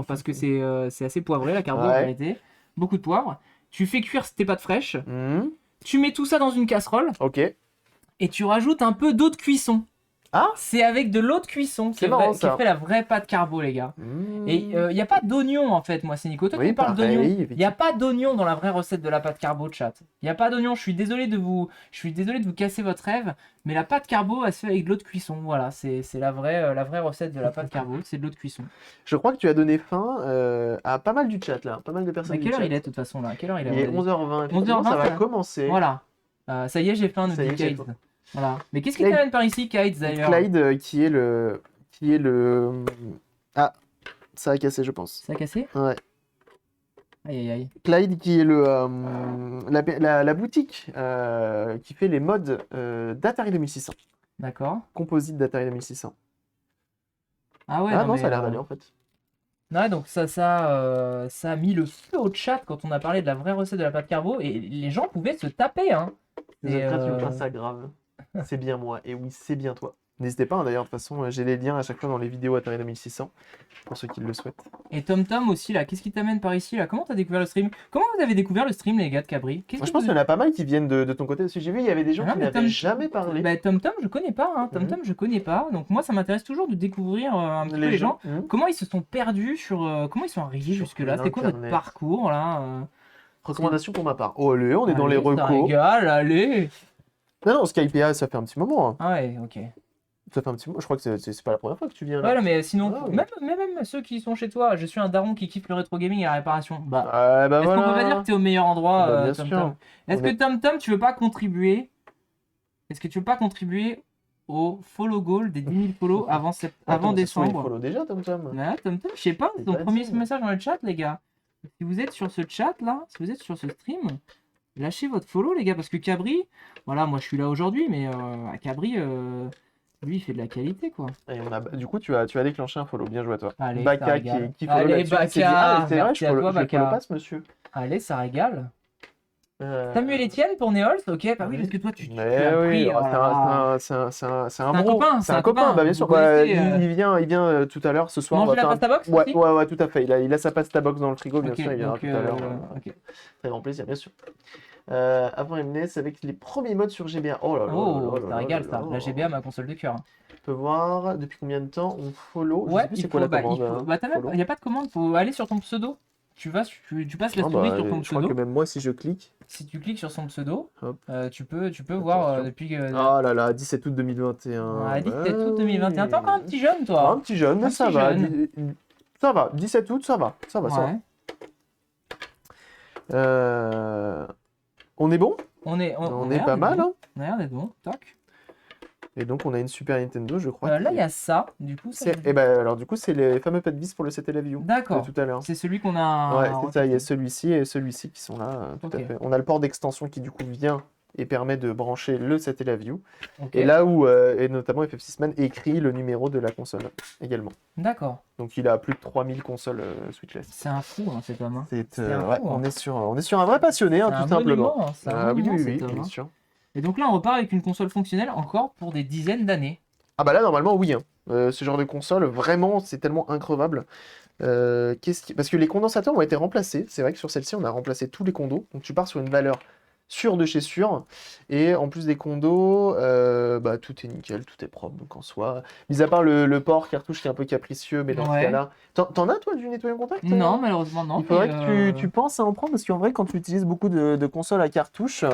parce que c'est assez poivré la carbo en Ouais. vérité. Beaucoup de poivre. Tu fais cuire tes pâtes fraîches. Mhm. Tu mets tout ça dans une casserole Ok. et tu rajoutes un peu d'eau de cuisson. Ah. C'est avec de l'eau de cuisson C'est marrant, qui ça. fait la vraie pâte carbo, les gars. Mhm. Et il n'y a pas d'oignon en fait, moi c'est Nico. Toi Oui, qui me parles pareil, d'oignon. Il effectivement. n'y a pas d'oignon dans la vraie recette de la pâte carbo, chat. Il n'y a pas d'oignon. Je suis désolé de vous casser votre rêve, mais la pâte carbo elle se fait avec de l'eau de cuisson. Voilà, c'est la vraie recette de la pâte carbo, c'est de l'eau de cuisson. Je crois que tu as donné faim à pas mal du chat là, pas mal de personnes À du quelle heure chat. il est de toute façon là? Quelle heure il est? Il est 11h20, effectivement, 11h20, ça va ça va. commencer. Voilà. Ça y est, j'ai faim, nous Ça y dit est, j'ai Kate. faim. Voilà. Mais qu'est-ce qui Clyde- t'amène par ici, Kate d'ailleurs? Clyde qui est le... Ah, ça a cassé je pense. Ça a cassé? Ouais. Aïe aïe aïe. Clyde qui est la boutique qui fait les mods d'Atari 2600. D'accord. Composite d'Atari 2600. Ah ouais, Ah non, non, mais, ça a l'air d'aller en fait. ouais, donc ça a mis le feu au chat quand on a parlé de la vraie recette de la pâte carbo et les gens pouvaient se taper, hein. Vous Et, êtes gratuit, pas ça grave. C'est bien moi, et oui, c'est bien toi. N'hésitez pas, hein, d'ailleurs, de toute façon, j'ai les liens à chaque fois dans les vidéos Atari 2600, pour ceux qui le souhaitent. Et Tom Tom aussi là, qu'est-ce qui t'amène par ici là? Comment t'as découvert le stream? Comment vous avez découvert le stream les gars de Cabri? Moi, je pense qu'il y en a pas mal qui viennent de ton côté, parce que j'ai vu, il y avait des gens Ah non, qui mais n'avaient jamais parlé. Bah, Tom Tom je connais pas, hein. Tom Mhm. Tom je connais pas, donc moi ça m'intéresse toujours de découvrir un petit peu les gens. Mhm. Comment ils se sont perdus comment ils sont arrivés Sur jusque là? C'est quoi votre Internet. parcours là? Recommandation pour ma part. Oh, allez, on est dans les Allez, ça recos. régale, allez. Non, Skypea, ça fait un petit moment. Hein. Ah ouais, ok. Ça fait un petit moment. Je crois que c'est pas la première fois que tu viens là. Ouais, non, mais sinon, Ah, oui. même ceux qui sont chez toi, je suis un daron qui kiffe le rétro gaming et la réparation. Bah, Bah est-ce qu'on peut pas voilà. dire que t'es au meilleur endroit, Bah, bien Tom sûr. Tom? Est-ce On que est- Tom Tom, tu veux pas contribuer? Est-ce que tu veux pas contribuer au follow goal des 10 000 follow avant Attends, avant ça se trouve, il décembre? follow déjà, Tom Tom. Ouais, Tom Tom, je sais pas, C'est ton pas premier dit. message dans le chat, les gars. Si vous êtes sur ce chat là, si vous êtes sur ce stream, lâchez votre follow, les gars, parce que Cabri, voilà, moi je suis là aujourd'hui, mais à Cabri, lui, il fait de la qualité, quoi. Et du coup, tu as déclenché un follow. Bien joué à toi. Allez, ça Baka régale. qui follow Allez, là-dessus, qui s'est dit, Baka, ah, c'est vrai, merci je à follow, toi, je follow Baka. pas ce monsieur. Allez, ça régale. Euh, Samuel Etienne pour Neols, ok, bah oui, parce que toi tu Mais as oui, pris, oh, oh là là. c'est un bro. copain, C'est un copain, bah bien sûr. vous Bah, connaissez, il vient tout à l'heure ce soir. Manger on va la faire pasta box Ouais, aussi ouais, tout à fait. Il a sa pasta box dans le frigo, bien Ok, sûr. Il viendra donc, tout à l'heure. ok. Très grand plaisir, bien sûr. Avant MNES avec les premiers modes sur GBA. Oh là là. Oh, là là ça là régale là ça. là. La GBA, ma console de cœur. On peut voir depuis combien de temps on follow. Je Ouais, sais plus il c'est quoi faut, la commande. hein, bah, follow. il n'y a pas de commande, faut aller sur ton pseudo. Tu passes la Ah souris bah, sur ton je crois pseudo. que même moi, si je clique. Si tu cliques sur son pseudo, Hop. tu peux voir Attention. depuis. Oh là là, 17 août 2021. 17 août 2021. T'es encore un petit jeune, Ah, toi. un petit jeune, mais Un ça petit va. jeune. Ça va. 17 août, ça va. Ça va. Ouais. Euh, On est bon? On a est l'air pas d'être mal, bon. hein? On a l'air d'être bon. Toc. Et donc, on a une Super Nintendo, je crois. Là, il y a ça. Du coup, ça. Et ben, alors, du coup, c'est les fameux pads vis pour le Satellaview de D'accord. tout à l'heure. C'est celui qu'on Ouais, a. c'est ça, il y a celui-ci et celui-ci qui sont là, tout Ok. à fait. On a le port d'extension qui, du coup, vient et permet de brancher le Satellaview. Ok. Et là où, et notamment FF6 Man écrit le numéro de la console également. D'accord. Donc, il a plus de 3000 consoles switchless. C'est un fou, hein, cet homme. Hein. C'est, un ouais, fou, hein. on est sur un vrai passionné, hein, C'est tout un simplement. monument, hein, c'est un Ah oui, monument, oui, cet oui, homme, bien hein. sûr. Et donc là, on repart avec une console fonctionnelle encore pour des dizaines d'années. Ah bah là, normalement, oui, hein. Ce genre de console, vraiment, c'est tellement increvable. Parce que les condensateurs ont été remplacés. C'est vrai que sur celle-ci, on a remplacé tous les condos. Donc tu pars sur une valeur sûre de chez sûr. Et en plus des condos, bah, tout est nickel, tout est propre. Donc en soi, mis à part le port cartouche qui est un peu capricieux, mais dans ce Ouais. cas-là. T'en as toi du nettoyant contact? Non, malheureusement, non. Il faudrait mais, que tu penses à en prendre parce qu'en vrai, quand tu utilises beaucoup de consoles à cartouche,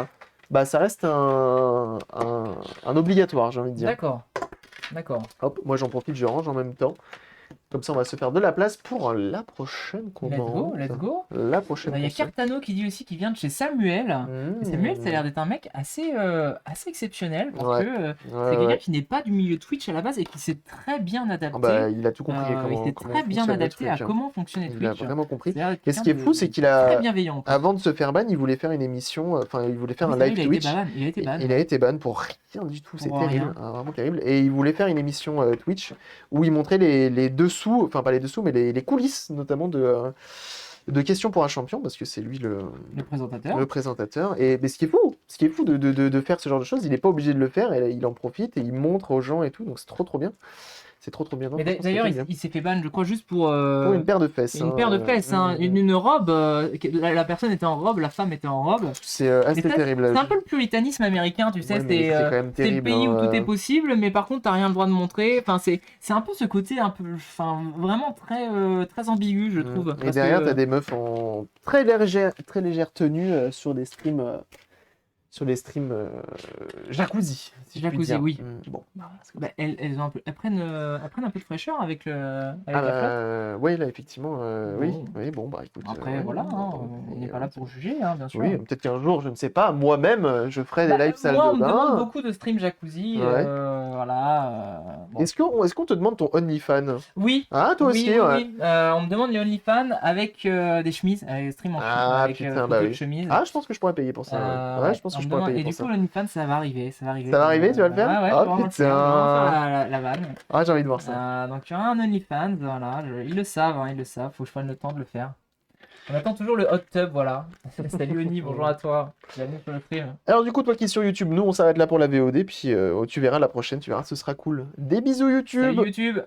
bah ça reste un obligatoire, j'ai envie de dire. D'accord. D'accord. Hop, moi j'en profite, je range en même temps. Comme ça, on va se faire de la place pour la prochaine commande. Let's go. La prochaine Il y a console. Cartano qui dit aussi qu'il vient de chez Samuel. Et Samuel, ça a l'air Mmh. d'être un mec assez exceptionnel parce Ouais. que Ouais, c'est quelqu'un ouais. qui n'est pas du milieu Twitch à la base et qui s'est très bien Ah adapté. bah, il a tout compris Il s'est comment très bien fonctionne le adapté à truc, hein. comment fonctionnait Il a Twitch. vraiment compris. Ça a l'air d'être Et ce quelqu'un qui est de fou, c'est qu'il très a, bienveillant. en plus. avant de se faire ban, il voulait faire une émission, enfin, il voulait faire Oui, un c'est vrai, live il a été Twitch. ban. Il a été ban. Il a été ban pour rien du tout, c'est Pour terrible, rien. hein, vraiment terrible. Et il voulait faire une émission Twitch où il montrait les dessous, enfin pas les dessous, mais les coulisses notamment de questions pour un champion, parce que c'est lui Le présentateur. le présentateur. Mais ce qui est fou de faire ce genre de choses, il n'est pas obligé de le faire, et il en profite et il montre aux gens et tout, donc c'est trop bien. C'est trop bien. Non, Mais franchement, c'est d'ailleurs, très bien. il s'est fait ban, je crois, juste pour Pour une paire de fesses. une paire de fesses, hein, une robe. La personne était en robe, la femme était en robe. C'est Mais assez ça, terrible. c'est un peu le puritanisme américain, tu sais. Ouais, mais c'est quand même C'est le terrible, pays où hein, tout est possible, mais par contre, t'as rien le droit de montrer. Enfin, c'est un peu ce côté un peu, enfin, vraiment très ambigu, je trouve. Et Parce derrière, que, t'as des meufs en très légère tenue sur des streams. Sur les streams jacuzzi, si je puis Jacuzzi, dire. oui. Bon. bah, elles prennent un peu de fraîcheur avec Ah la flotte. ouais, là, effectivement, oui. Bon. Oui, bon, bah écoute. Après, voilà, hein, on n'est pas là pour juger, hein, bien sûr. Oui, peut-être qu'un jour, je ne sais pas, moi-même, je ferai des Bah, live salles moi, on de me demande bain. beaucoup de stream jacuzzi, Ouais. voilà. Bon. Est-ce qu'on te demande ton OnlyFans? Oui, Ah, toi aussi, oui, ouais. oui. On me demande les OnlyFans avec des chemises, avec stream en Ah, avec putain, photo bah de oui. chemise. Ah, je pense que je pourrais payer pour ça. Ouais, Ouais, je pense on que je me pourrais demande- payer Et pour du ça. coup, l'OnlyFans, ça va arriver, Ça va arriver, tu vas le faire? Ouais, ouais, Oh, je vais vraiment le faire, je vais vraiment faire la vanne. Ah, j'ai envie de voir ça. Donc il y aura un OnlyFans, voilà, ils le savent, hein, ils le savent, faut que je prenne le temps de le faire. On attend toujours le hot tub, voilà. Salut Oni, bonjour à toi. Bienvenue sur le stream. Alors du coup, toi qui es sur YouTube, nous on s'arrête là pour la VOD, puis tu verras la prochaine, tu verras, ce sera cool. Des bisous YouTube! Salut YouTube.